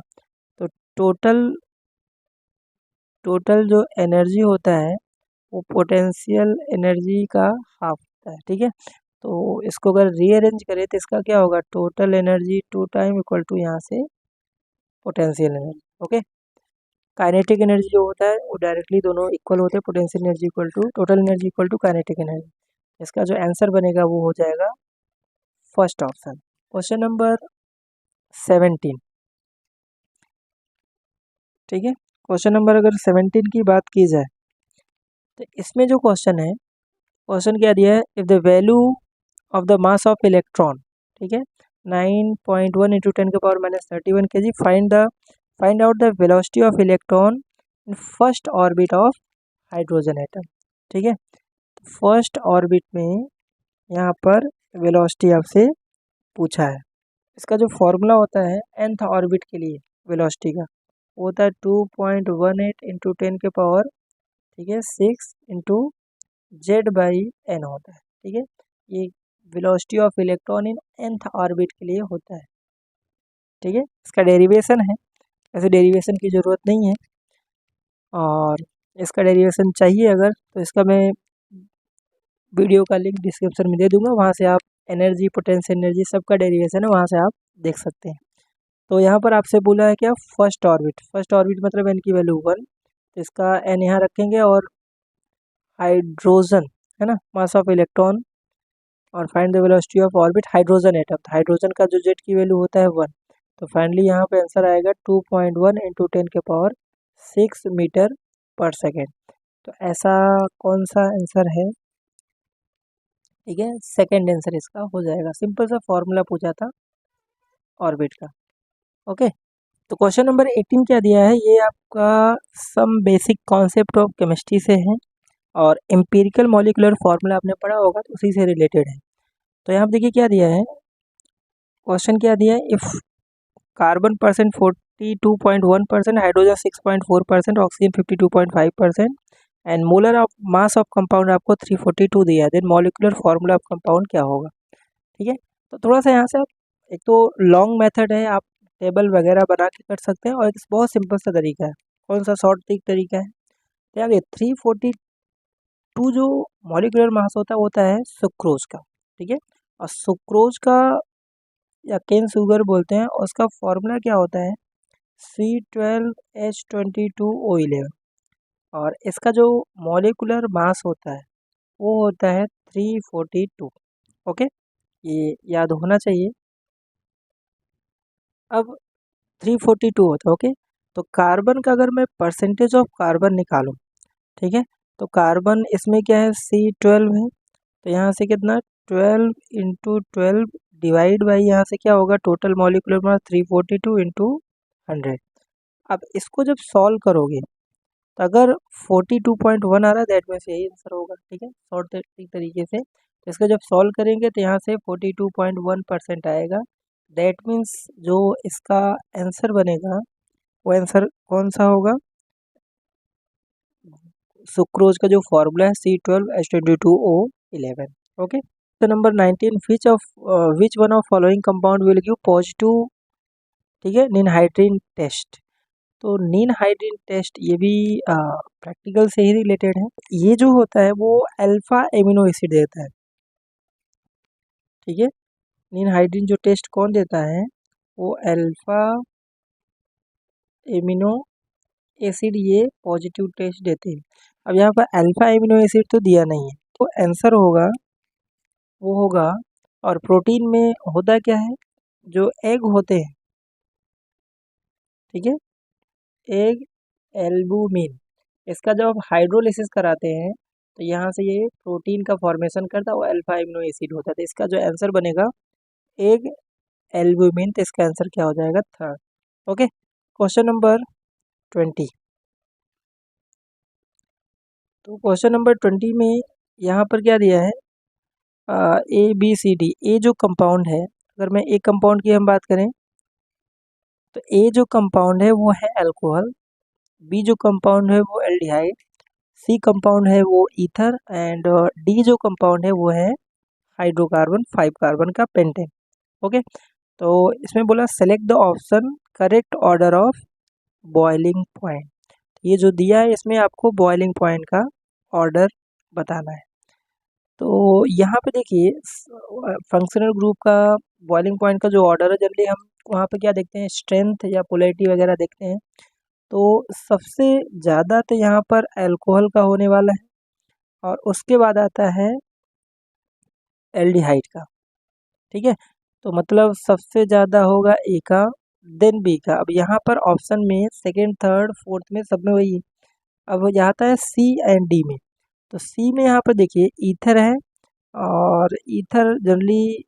तो टोटल टोटल जो एनर्जी होता है वो पोटेंशियल एनर्जी का हाफ होता है। ठीक है, तो इसको अगर रीअरेंज करें तो इसका क्या होगा, total energy 2 time equal to यहाँ से potential energy. Okay, kinetic energy जो होता है वो डायरेक्टली दोनों इक्वल होते हैं, potential energy equal to total energy equal to kinetic energy. इसका जो आंसर बनेगा वो हो जाएगा फर्स्ट ऑप्शन। क्वेश्चन नंबर 17, ठीक है। क्वेश्चन नंबर अगर 17 की बात की जाए तो इसमें जो क्वेश्चन है, क्वेश्चन क्या दिया है, if the value of the mass of electron, ठीक है, 9.1 into 10⁻31 kg, find out the velocity of electron in first orbit of hydrogen atom, ठीक है। फर्स्ट ऑर्बिट में यहाँ पर वेलोसिटी आपसे पूछा है। इसका जो फॉर्मूला होता है nth ऑर्बिट के लिए वेलोसिटी का, वो होता है 2.18 इंटू 10⁻, ठीक है, 6 इंटू Z/n होता है, ठीक है। ये velocity of electron in nth orbit के लिए होता है, ठीक है। इसका डेरिवेशन है, ऐसे डेरिवेशन की ज़रूरत नहीं है, और इसका डेरिवेशन चाहिए अगर तो इसका मैं वीडियो का लिंक डिस्क्रिप्शन में दे दूंगा, वहाँ से आप एनर्जी, पोटेंशियल एनर्जी सबका डेरिवेशन है, वहाँ से आप देख सकते हैं। तो यहाँ पर आपसे बोला है क्या, फर्स्ट ऑर्बिट। फर्स्ट ऑर्बिट मतलब एन की वैल्यू 1, तो इसका एन यहाँ रखेंगे, और हाइड्रोजन है ना, मास ऑफ इलेक्ट्रॉन, और find the velocity of orbit hydrogen atom. तो हाइड्रोजन का जो जेड की वैल्यू होता है 1, तो फाइनली यहाँ पे आंसर आएगा 2.1 इंटू 10⁻6 मीटर पर सेकेंड। तो ऐसा कौन सा आंसर है, ठीक है, सेकेंड आंसर इसका हो जाएगा। सिंपल सा फॉर्मूला पूछा था ऑर्बिट का, ओके। तो क्वेश्चन नंबर 18 क्या दिया है, ये आपका some basic concept of chemistry से है, और एम्पिरिकल मॉलिकुलर फार्मूला आपने पढ़ा होगा तो उसी से रिलेटेड है। तो यहाँ पे देखिए क्या दिया है, क्वेश्चन क्या दिया है, if carbon percent 42.1%, hydrogen 6.4%, oxygen 52.5%, and molar of mass of compound आपको 342 दिया है, then molecular formula of compound क्या होगा, ठीक है। तो थोड़ा सा यहाँ से आप, एक तो लॉन्ग मेथड है, आप टेबल वगैरह बना के कर सकते हैं, और एक बहुत सिंपल सा तरीका है। कौन सा शॉर्ट ट्रिक तरीका है, तो यार ये 342 जो मॉलिकुलर मास होता है वो होता है सुक्रोज का, ठीक है। और सुक्रोज का या केन शुगर बोलते हैं, और उसका फॉर्मूला क्या होता है, C12H22O11, और इसका जो मॉलिकुलर मास होता है वो होता है 342, ओके, ये याद होना चाहिए। अब 342 होता है, ओके। तो कार्बन का अगर मैं परसेंटेज ऑफ कार्बन निकालूं, ठीक है, तो कार्बन इसमें क्या है, C12 है, तो यहाँ से कितना, 12 इंटू 12 डिवाइड बाई, यहाँ से क्या होगा, टोटल मॉलिकुलर मास 342 इंटू 100। अब इसको जब सॉल्व करोगे तो अगर 42.1 आ रहा है, दैट मीन्स यही आंसर होगा, ठीक है, शॉर्ट तरीके से। तो इसको जब सॉल्व करेंगे तो यहाँ से 42.1% आएगा, दैट मीन्स जो इसका आंसर बनेगा वो आंसर कौन सा होगा, सुक्रोज का जो फॉर्मूला है C12H22O11, ओके। तो number 19, which one of following compound will give positive, ठीक है, निनहाइड्रीन टेस्ट। तो निनहाइड्रीन टेस्ट ये भी प्रैक्टिकल से ही रिलेटेड है। ये जो होता है वो अल्फा एमिनो एसिड देता है, ठीक है। निनहाइड्रीन जो टेस्ट कौन देता है, वो अल्फा एमिनो एसिड, ये पॉजिटिव टेस्ट देते हैं। अब यहाँ पर अल्फा एमिनो एसिड तो दिया नहीं है, तो आंसर होगा वो होगा, और प्रोटीन में होता क्या है, जो एग होते हैं, ठीक है, एग एल्बुमिन, इसका जब आप हाइड्रोलिसिस कराते हैं तो यहाँ से ये प्रोटीन का फॉर्मेशन करता है, वो अल्फा एमिनो एसिड होता है। तो इसका जो आंसर बनेगा एग एल्बुमिन, तो इसका आंसर क्या हो जाएगा, थर्ड, ओके। क्वेश्चन नंबर 20, तो क्वेश्चन नंबर 20 में यहाँ पर क्या दिया है, ABCD, ए जो कंपाउंड है, अगर मैं ए कंपाउंड की हम बात करें तो ए जो कंपाउंड है वो है अल्कोहल, बी जो कंपाउंड है वो एल्डिहाइड, सी कंपाउंड है वो ईथर, एंड डी जो कंपाउंड है वो है हाइड्रोकार्बन 5 कार्बन का पेंटेन, ओके। तो इसमें बोला select the option correct order of boiling point. ये जो दिया है इसमें आपको बॉइलिंग पॉइंट का ऑर्डर बताना है। तो यहाँ पे देखिए फंक्शनल ग्रुप का बॉइलिंग पॉइंट का जो ऑर्डर है, जनरली हम वहाँ पे क्या देखते हैं, स्ट्रेंथ या पोलैरिटी वगैरह देखते हैं। तो सबसे ज़्यादा तो यहाँ पर अल्कोहल का होने वाला है, और उसके बाद आता है एल्डिहाइड का, ठीक है। तो मतलब सबसे ज़्यादा होगा ए का, देन बी का। अब यहाँ पर ऑप्शन में सेकेंड थर्ड फोर्थ में सब में वही है। अब जाता है सी एंड डी में। तो सी में यहाँ पर देखिए ईथर है, और ईथर जनरली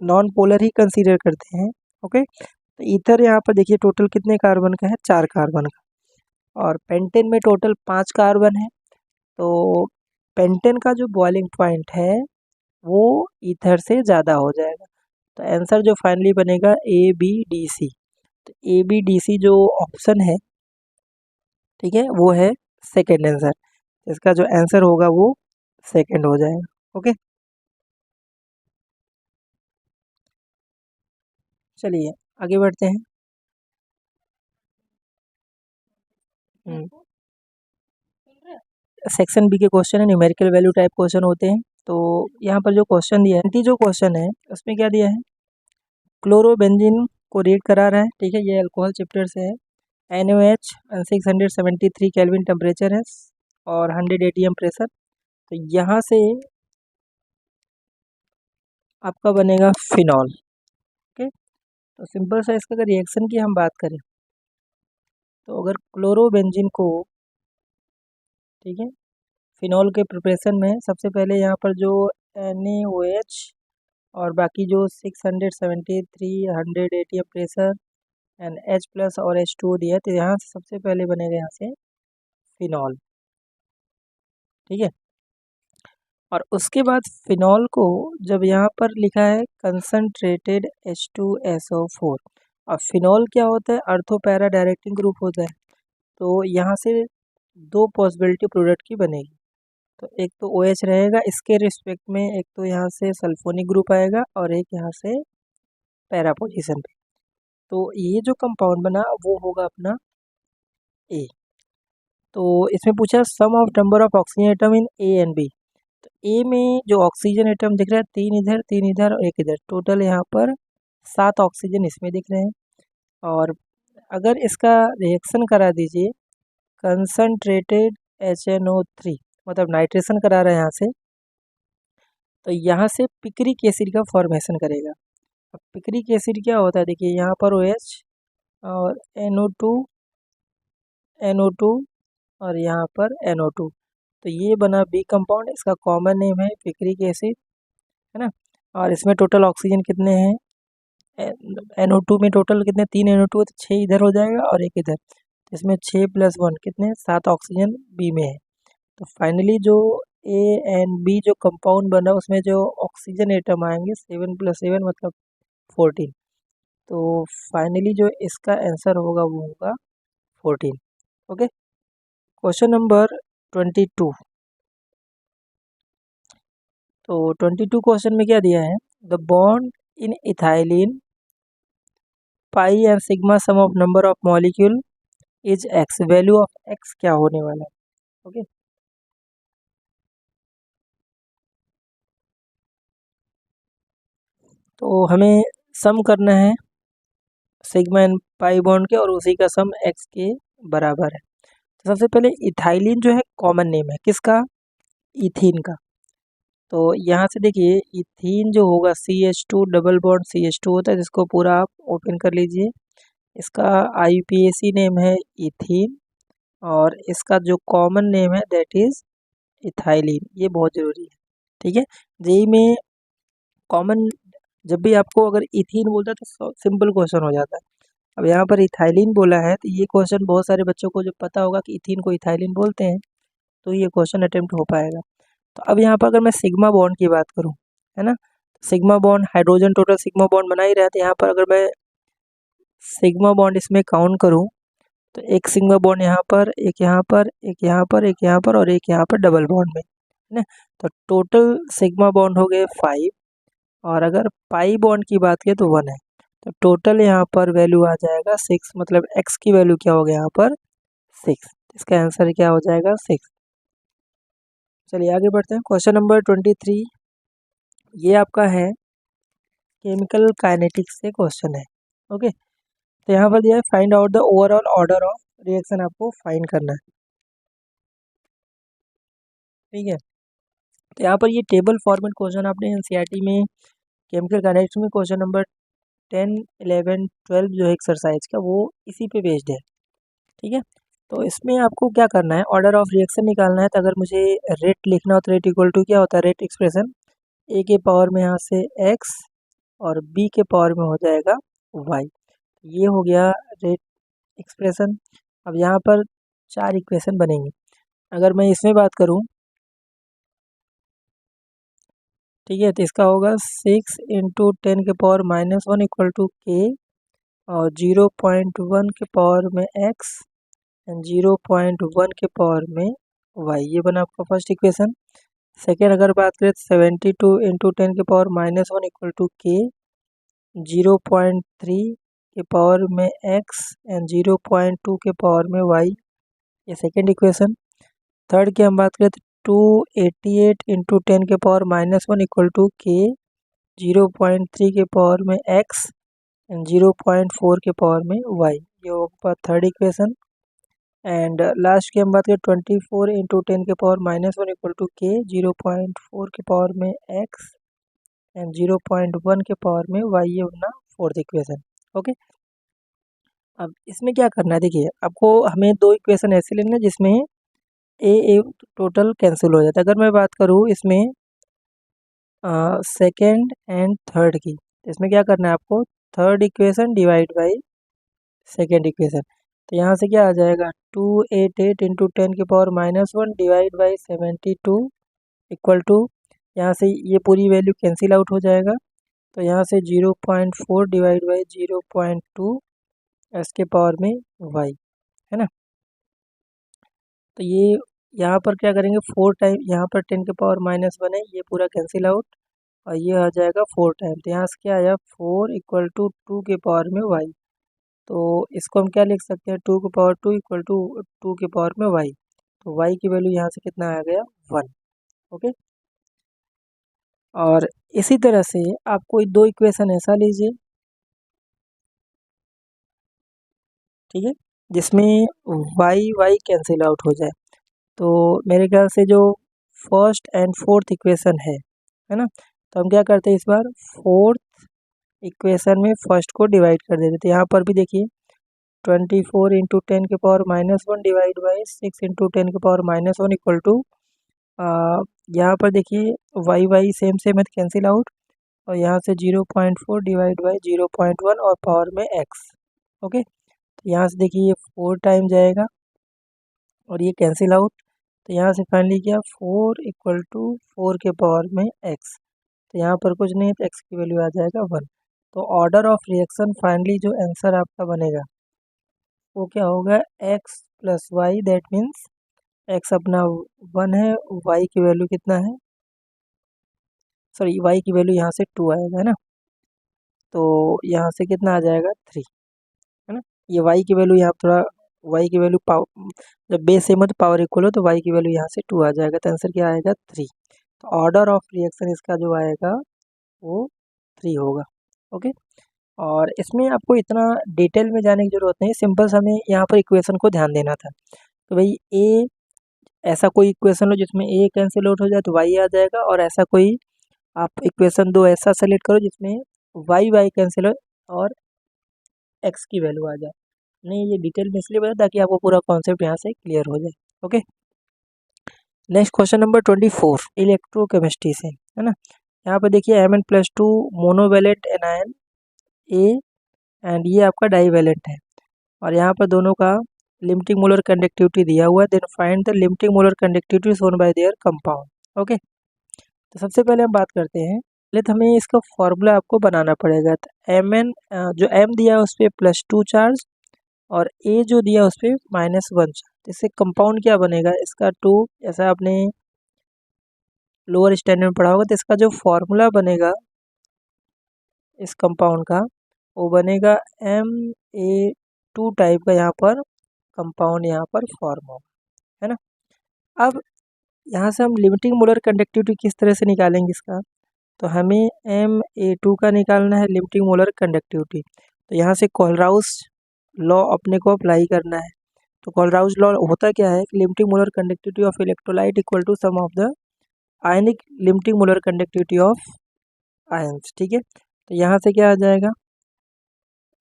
नॉन पोलर ही कंसीडर करते हैं। ओके, तो ईथर यहाँ पर देखिए टोटल कितने कार्बन का है, 4 कार्बन का। और पेंटेन में टोटल 5 कार्बन है। तो पेंटेन का जो बॉइलिंग पॉइंट है वो ईथर से ज़्यादा हो जाएगा। तो आंसर जो फाइनली बनेगा ए बी डी सी। तो ए बी डी सी जो ऑप्शन है, ठीक है, वो है सेकेंड आंसर। इसका जो आंसर होगा वो सेकेंड हो जाएगा। ओके, चलिए आगे बढ़ते हैं। सेक्शन बी के क्वेश्चन है, न्यूमेरिकल वैल्यू टाइप क्वेश्चन होते हैं। तो यहाँ पर जो क्वेश्चन दिया है, जो क्वेश्चन है उसमें क्या दिया है, क्लोरोबेंजीन को रीड करा रहा है। ठीक है, ये अल्कोहल चैप्टर से है। NaOH 673 केल्विन टेम्परेचर है और 100 ATM प्रेशर। तो यहाँ से आपका बनेगा फिनॉल। ओके, तो सिंपल सा इसका अगर रिएक्शन की हम बात करें, तो अगर क्लोरोबेंजीन को, ठीक है, फिनॉल के प्रिपरेशन में सबसे पहले यहाँ पर जो NaOH और बाकी जो 673 100 ATM pressure and H plus और H2O दिया है, तो यहाँ से सबसे पहले बनेगा यहाँ से फिनॉल। ठीक है, और उसके बाद फिनॉल को जब यहाँ पर लिखा है कंसनट्रेटेड H2SO4, और फिनॉल क्या होता है, अर्थो पैरा डायरेक्टिंग ग्रुप होता है। तो यहाँ से दो पॉसिबिलिटी प्रोडक्ट की बनेगी। तो एक तो OH रहेगा इसके रिस्पेक्ट में, एक तो यहाँ से सल्फोनिक ग्रुप आएगा और एक यहाँ से पैरा पोजीशन पे। तो ये जो कंपाउंड बना वो होगा अपना ए। तो इसमें पूछा sum of number of oxygen atom in A and B. तो ए में जो ऑक्सीजन एटम दिख रहा है, 3 इधर और 1 इधर, टोटल यहाँ पर 7 ऑक्सीजन इसमें दिख रहे हैं। और अगर इसका रिएक्शन करा दीजिए कंसनट्रेटेड HNO3, मतलब नाइट्रेशन करा रहे हैं यहाँ से, तो यहाँ से पिक्रिक एसिड का फॉर्मेशन करेगा। अब पिक्रिक एसिड क्या होता है, देखिए यहाँ पर OH और NO2 और यहाँ पर NO2। तो ये बना बी कंपाउंड, इसका कॉमन नेम है पिक्रिक एसिड, है ना। और इसमें टोटल ऑक्सीजन कितने हैं, NO2 में टोटल कितने, 3 NO2 है, तो 6 इधर हो जाएगा और 1 इधर। तो इसमें 6 + 1 कितने, 7 ऑक्सीजन बी में है। तो फाइनली जो ए एंड बी जो कंपाउंड बना उसमें जो ऑक्सीजन एटम आएंगे 7 + 7 मतलब 14। तो फाइनली जो इसका आंसर होगा वो होगा 14। Okay, question number 22। तो 22 क्वेश्चन में क्या दिया है, the bond in ethylene pi and sigma sum of number of molecule is X. Value of X क्या होने वाला है। ओके, तो हमें सम करना है सिग्मा एंड पाई बॉन्ड के, और उसी का सम एक्स के बराबर है। तो सबसे पहले इथाइलिन जो है कॉमन नेम है किसका, इथीन का। तो यहाँ से देखिए इथीन जो होगा CH2 डबल बॉन्ड CH2 होता है, जिसको पूरा आप ओपन कर लीजिए। इसका IUPAC नेम है इथीन, और इसका जो कॉमन नेम है दैट इज इथाइलिन। ये बहुत ज़रूरी है। ठीक है, जेई में कॉमन जब भी आपको अगर इथीन बोलता है तो सिंपल क्वेश्चन हो जाता है। अब यहाँ पर इथाइलिन बोला है, तो ये क्वेश्चन बहुत सारे बच्चों को जब पता होगा कि इथीन को इथाइलिन बोलते हैं, तो ये क्वेश्चन अटेम्प्ट हो पाएगा। तो अब यहाँ पर अगर मैं सिग्मा बॉन्ड की बात करूँ, है ना, sigma bond hydrogen total sigma bond बना ही रहा है। तो यहाँ पर अगर मैं सिग्मा बॉन्ड इसमें काउंट करूँ, तो एक सिग्मा बॉन्ड यहाँ पर, एक यहाँ पर, एक यहाँ पर, एक यहाँ पर और एक यहाँ पर डबल बॉन्ड में, है ना। तो टोटल सिग्मा बॉन्ड हो गए 5। और अगर पाई बॉन्ड की बात करें तो 1 है। तो टोटल यहाँ पर वैल्यू आ जाएगा 6, मतलब एक्स की वैल्यू क्या हो गया यहाँ पर 6। इसका आंसर क्या हो जाएगा 6। चलिए आगे बढ़ते हैं, क्वेश्चन नंबर 23। ये आपका है केमिकल काइनेटिक्स से क्वेश्चन है। ओके, तो यहाँ पर दिया है find out the overall order of reaction, आपको फाइंड करना है। ठीक है, तो यहाँ पर ये टेबल फॉर्मेट क्वेश्चन आपने NCERT में केमिकल काइनेटिक्स में क्वेश्चन नंबर 10, 11, 12 जो है एक्सरसाइज का, वो इसी पे बेस्ड है। ठीक है, तो इसमें आपको क्या करना है, ऑर्डर ऑफ रिएक्शन निकालना है। तो अगर मुझे रेट लिखना हो तो रेट इक्वल टू क्या होता है, रेट एक्सप्रेशन ए के पावर में यहाँ से एक्स और बी के पावर में हो जाएगा वाई। ये हो गया रेट एक्सप्रेशन। अब यहाँ पर 4 इक्वेशन बनेंगे। अगर मैं इसमें बात करूँ, ठीक है, तो इसका होगा 6 इंटू 10 के पावर -1 इक्वल टू के, और 0.1 के पावर में एक्स एंड 0.1 के पावर में वाई। ये बना आपका फर्स्ट इक्वेशन। सेकेंड अगर बात करें तो 72 इंटू 10 के पावर -1 इक्वल टू के, 0.3 के पावर में एक्स एंड 0.2 के पावर में वाई। ये सेकेंड इक्वेशन। थर्ड की हम बात करें तो 288 इंटू 10 के पावर -1 इक्वल टू के, 0.3 के पावर में एक्स एंड 0.4 के पावर में वाई। ये होगा थर्ड इक्वेशन। एंड लास्ट की हम बात करें 24 इंटू 10 के पावर -1 इक्वल टू के, 0.4 के पावर में एक्स एंड 0.1 के पावर में वाई। ये होना फोर्थ इक्वेशन। ओके, अब इसमें क्या करना है, देखिए आपको हमें दो इक्वेशन ऐसे लेना है जिसमें ए टोटल कैंसिल हो जाता है। अगर मैं बात करूँ इसमें सेकेंड एंड थर्ड की, तो इसमें क्या करना है आपको, third equation divide by second equation. तो यहाँ से क्या आ जाएगा, 288 इंटू 10 के power -1 divide by 72 equal to, यहाँ से ये पूरी वैल्यू कैंसिल आउट हो जाएगा। तो यहाँ से 0.4 डिवाइड बाई 0.2 एस के पावर में वाई, है ना। तो ये यहाँ पर क्या करेंगे, 4 टाइम, यहाँ पर 10 के पावर -1 है, ये पूरा कैंसिल आउट, और ये आ जाएगा 4 टाइम। तो यहाँ से क्या आया, 4 इक्वल टू 2 के पावर में वाई। तो इसको हम क्या लिख सकते हैं, 2 के पावर 2 इक्वल टू 2 के पावर में वाई। तो वाई की वैल्यू यहाँ से कितना आ गया, 1। ओके, और इसी तरह से आप कोई दो इक्वेशन ऐसा लीजिए, ठीक है, जिसमें वाई वाई कैंसिल आउट हो जाए। तो मेरे ख्याल से जो फर्स्ट एंड फोर्थ इक्वेशन है ना, तो हम क्या करते हैं, इस बार फोर्थ इक्वेशन में फर्स्ट को डिवाइड कर देते। तो यहाँ पर भी देखिए 24 इंटू 10 के पावर -1 डिवाइड बाई 6 इंटू 10 के पावर -1 इक्वल टू, यहाँ पर देखिए वाई वाई सेम सेम है, कैंसिल आउट, और यहाँ से 0.4 डिवाइड बाई 0.1 और पावर में एक्स। ओके, तो यहाँ से देखिए ये 4 टाइम जाएगा और ये कैंसिल आउट। तो यहाँ से फाइनली क्या, 4 इक्वल टू 4 के पावर में एक्स। तो यहाँ पर कुछ नहीं है, तो एक्स की वैल्यू आ जाएगा 1। तो ऑर्डर ऑफ रिएक्शन फाइनली जो आंसर आपका बनेगा वो क्या होगा, X plus Y, that means X अपना 1 है, वाई की वैल्यू कितना है, सॉरी वाई की वैल्यू यहाँ से 2 आएगा, है ना। तो यहाँ से कितना आ जाएगा, 3, है ना। ये वाई की वैल्यू यहाँ थोड़ा, वाई की वैल्यू पावर, जब बेस सेम हो तो पावर इक्वल हो, तो वाई की वैल्यू यहाँ से 2 आ जाएगा। तो आंसर क्या आएगा, 3। तो ऑर्डर ऑफ रिएक्शन इसका जो आएगा वो 3 होगा। ओके, और इसमें आपको इतना डिटेल में जाने की ज़रूरत नहीं, सिंपल से हमें यहाँ पर इक्वेशन को ध्यान देना था। तो भाई ए, ऐसा कोई इक्वेशन हो जिसमें ए कैंसिल आउट हो जाए तो वाई आ जाएगा, और ऐसा कोई आप इक्वेशन दो ऐसा सेलेक्ट करो जिसमें वाई वाई कैंसिल हो और एक्स की वैल्यू आ जाए। नहीं, ये डिटेल में इसलिए बताया ताकि आपको पूरा कॉन्सेप्ट यहाँ से क्लियर हो जाए। Okay, next question number 24 electrochemistry से, है ना। यहाँ पर देखिए Mn+2 monovalent anion A, and ये आपका डाईवैलेंट है, और यहाँ पर दोनों का लिमिटिंग मोलर कंडक्टिविटी दिया हुआ है। Then find the limiting molar conductivity shown by their compound. Okay, तो सबसे पहले हम बात करते हैं, पहले तो हमें इसका फॉर्मूला आपको बनाना पड़ेगा। तो Mn जो M दिया है उस पर +2 चार्ज, और ए जो दिया उस पर -1 चार्ज। इससे कंपाउंड क्या बनेगा इसका, 2, ऐसा आपने लोअर स्टैंडर्ड में पढ़ा होगा। तो इसका जो फॉर्मूला बनेगा इस कंपाउंड का, वो बनेगा Ma2 टाइप का यहाँ पर कंपाउंड यहाँ पर फॉर्म होगा, है ना। अब यहाँ से हम लिमिटिंग मोलर कंडक्टिविटी किस तरह से निकालेंगे इसका, तो हमें Ma2 का निकालना है लिमिटिंग मोलर कंडक्टिविटी। तो यहाँ से कोलराउस लॉ अपने को अप्लाई करना है। तो कोलराउस लॉ होता क्या है, limiting molar conductivity of electrolyte equal to sum of the ionic limiting molar conductivity of ions. ठीक है, तो यहाँ से क्या आ जाएगा,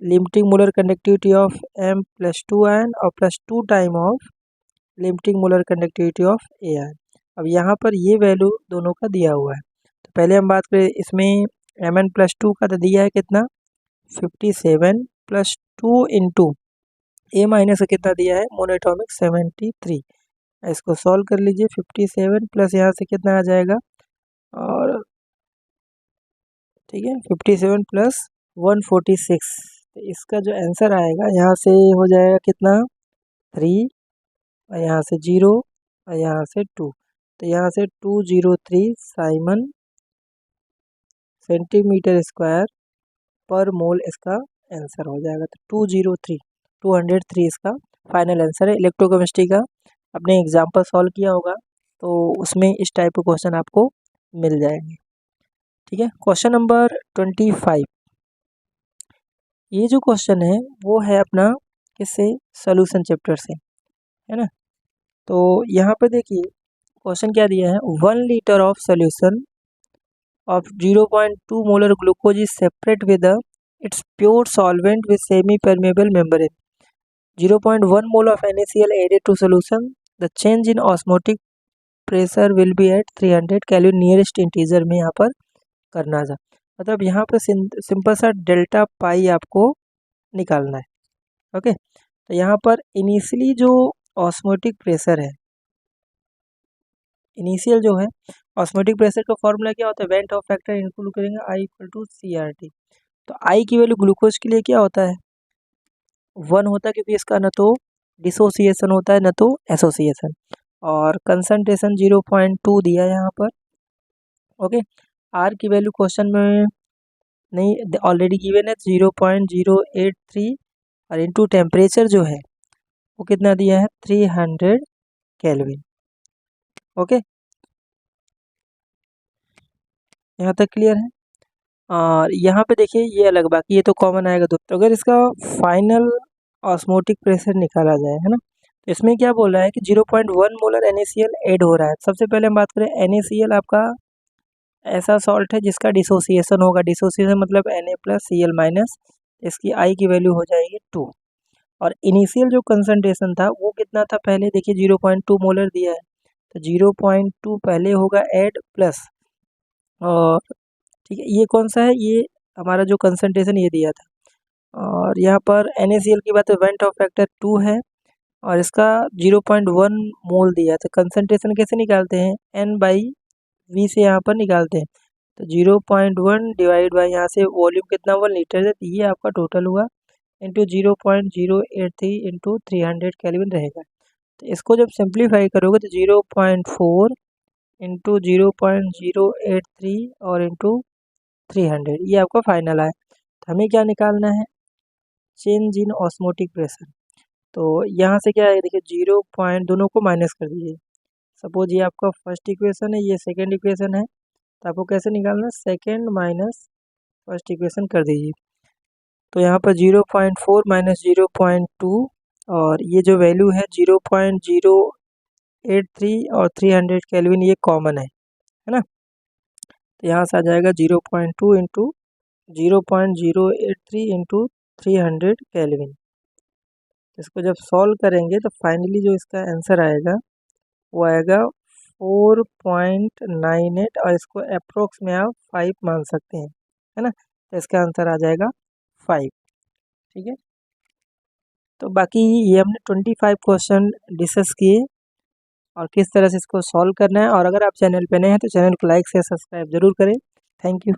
limiting molar conductivity of M+2 ion और +2 time of limiting molar conductivity of A ion. अब यहाँ पर ये वैल्यू दोनों का दिया हुआ है, तो पहले हम बात करें इसमें Mn+2 का तो दिया है कितना 57 +2 इंटू ए माइनस का कितना दिया है मोनोएटॉमिक 73। इसको सॉल्व कर लीजिए, 57 प्लस यहाँ से कितना आ जाएगा, और ठीक है 57 प्लस 146, तो इसका जो आंसर आएगा यहाँ से हो जाएगा कितना 3, और यहाँ से 0 और यहाँ से 2, तो यहाँ से 203 साइमन सेंटीमीटर स्क्वायर पर मोल इसका आंसर हो जाएगा। तो 203 इसका फाइनल आंसर है इलेक्ट्रोकेमिस्ट्री का। अपने एग्जाम्पल सॉल्व किया होगा तो उसमें इस टाइप के क्वेश्चन आपको मिल जाएंगे। ठीक है, क्वेश्चन नंबर 25, ये जो क्वेश्चन है वो है अपना किससे, सॉल्यूशन चैप्टर से, है ना। तो यहाँ पे देखिए क्वेश्चन क्या दिया है, 1 litre of solution of 0.2 molar glucose is separate with its pure solvent with semi-permeable membrane. 0.1 mole of NaCl added to solution. The change in osmotic pressure will be at 300 Kelvin, nearest integer में यहाँ पर करना था, मतलब यहाँ पर simple सा delta पाई आपको निकालना है। ओके, तो यहाँ पर इनिशियली जो ऑस्मोटिक प्रेशर है, इनिशियल जो है ऑस्मोटिक प्रेशर का फॉर्मूला क्या होता है, वेंट ऑफ फैक्टर इंक्लूड करेंगे I = CRT। तो I की वैल्यू ग्लूकोज के लिए क्या होता है 1 होता है, क्योंकि इसका न तो डिसोसिएशन होता है न तो एसोसिएशन, और कंसंट्रेशन 0.2 दिया है यहाँ पर। ओके, R की वैल्यू क्वेश्चन में नहीं ऑलरेडी गिवन है 0.083, और इनटू टेम्परेचर जो है वो कितना दिया है 300 केल्विन। ओके, यहाँ तक क्लियर है। और यहाँ पे देखिए ये अलग, बाकी ये तो कॉमन आएगा। तो अगर इसका फाइनल ऑस्मोटिक प्रेशर निकाला जाए, है ना, तो इसमें क्या बोल रहा है कि 0.1 मोलर NaCl ऐड हो रहा है। सबसे पहले हम बात करें NaCl आपका ऐसा सॉल्ट है जिसका डिसोसिएशन होगा, डिसोसिएशन मतलब Na+Cl-, इसकी I की वैल्यू हो जाएगी 2, और इनिशियल जो कंसंट्रेशन था वो कितना था, पहले देखिए 0.2 मोलर दिया है, तो 0.2 पहले होगा ऐड प्लस, और ठीक है ये कौन सा है, ये हमारा जो कंसंट्रेशन ये दिया था, और यहाँ पर NaCl की बात है वेंट ऑफ फैक्टर 2 है, और इसका 0.1 मोल दिया है। तो कंसंट्रेशन कैसे निकालते हैं, N/V से यहाँ पर निकालते हैं, तो 0.1 डिवाइड बाई यहाँ से वॉल्यूम कितना 1 लीटर है, तो ये आपका टोटल हुआ इंटू 0.083 इंटू 300 केल्विन रहेगा। तो इसको जब सिंप्लीफाई करोगे तो 0.4 इंटू 0.083 और इंटू 300, ये आपका फाइनल आया। तो हमें क्या निकालना है, चेंज इन ऑस्मोटिक प्रेशर। तो यहाँ से क्या है देखिए 0 पॉइंट दोनों को माइनस कर दीजिए। सपोज ये आपका फर्स्ट इक्वेशन है, ये सेकंड इक्वेशन है, तो आपको कैसे निकालना है, सेकंड माइनस फर्स्ट इक्वेशन कर दीजिए। तो यहाँ पर 0.4 माइनस 0.2, और ये जो वैल्यू है 0.083 और 300 केल्विन ये कॉमन है ना। तो यहाँ से आ जाएगा 0.2 इंटू 0.083 इंटू 300 केल्विन। इसको जब सॉल्व करेंगे तो फाइनली जो इसका आंसर आएगा वो आएगा 4.98, और इसको अप्रोक्स में आप 5 मान सकते हैं, है ना। तो इसका आंसर आ जाएगा 5। ठीक है, तो बाकी ये हमने 25 क्वेश्चन डिस्कस किए और किस तरह से इसको सॉल्व करना है। और अगर आप चैनल पे नए हैं तो चैनल को लाइक से सब्सक्राइब जरूर करें। Thank you.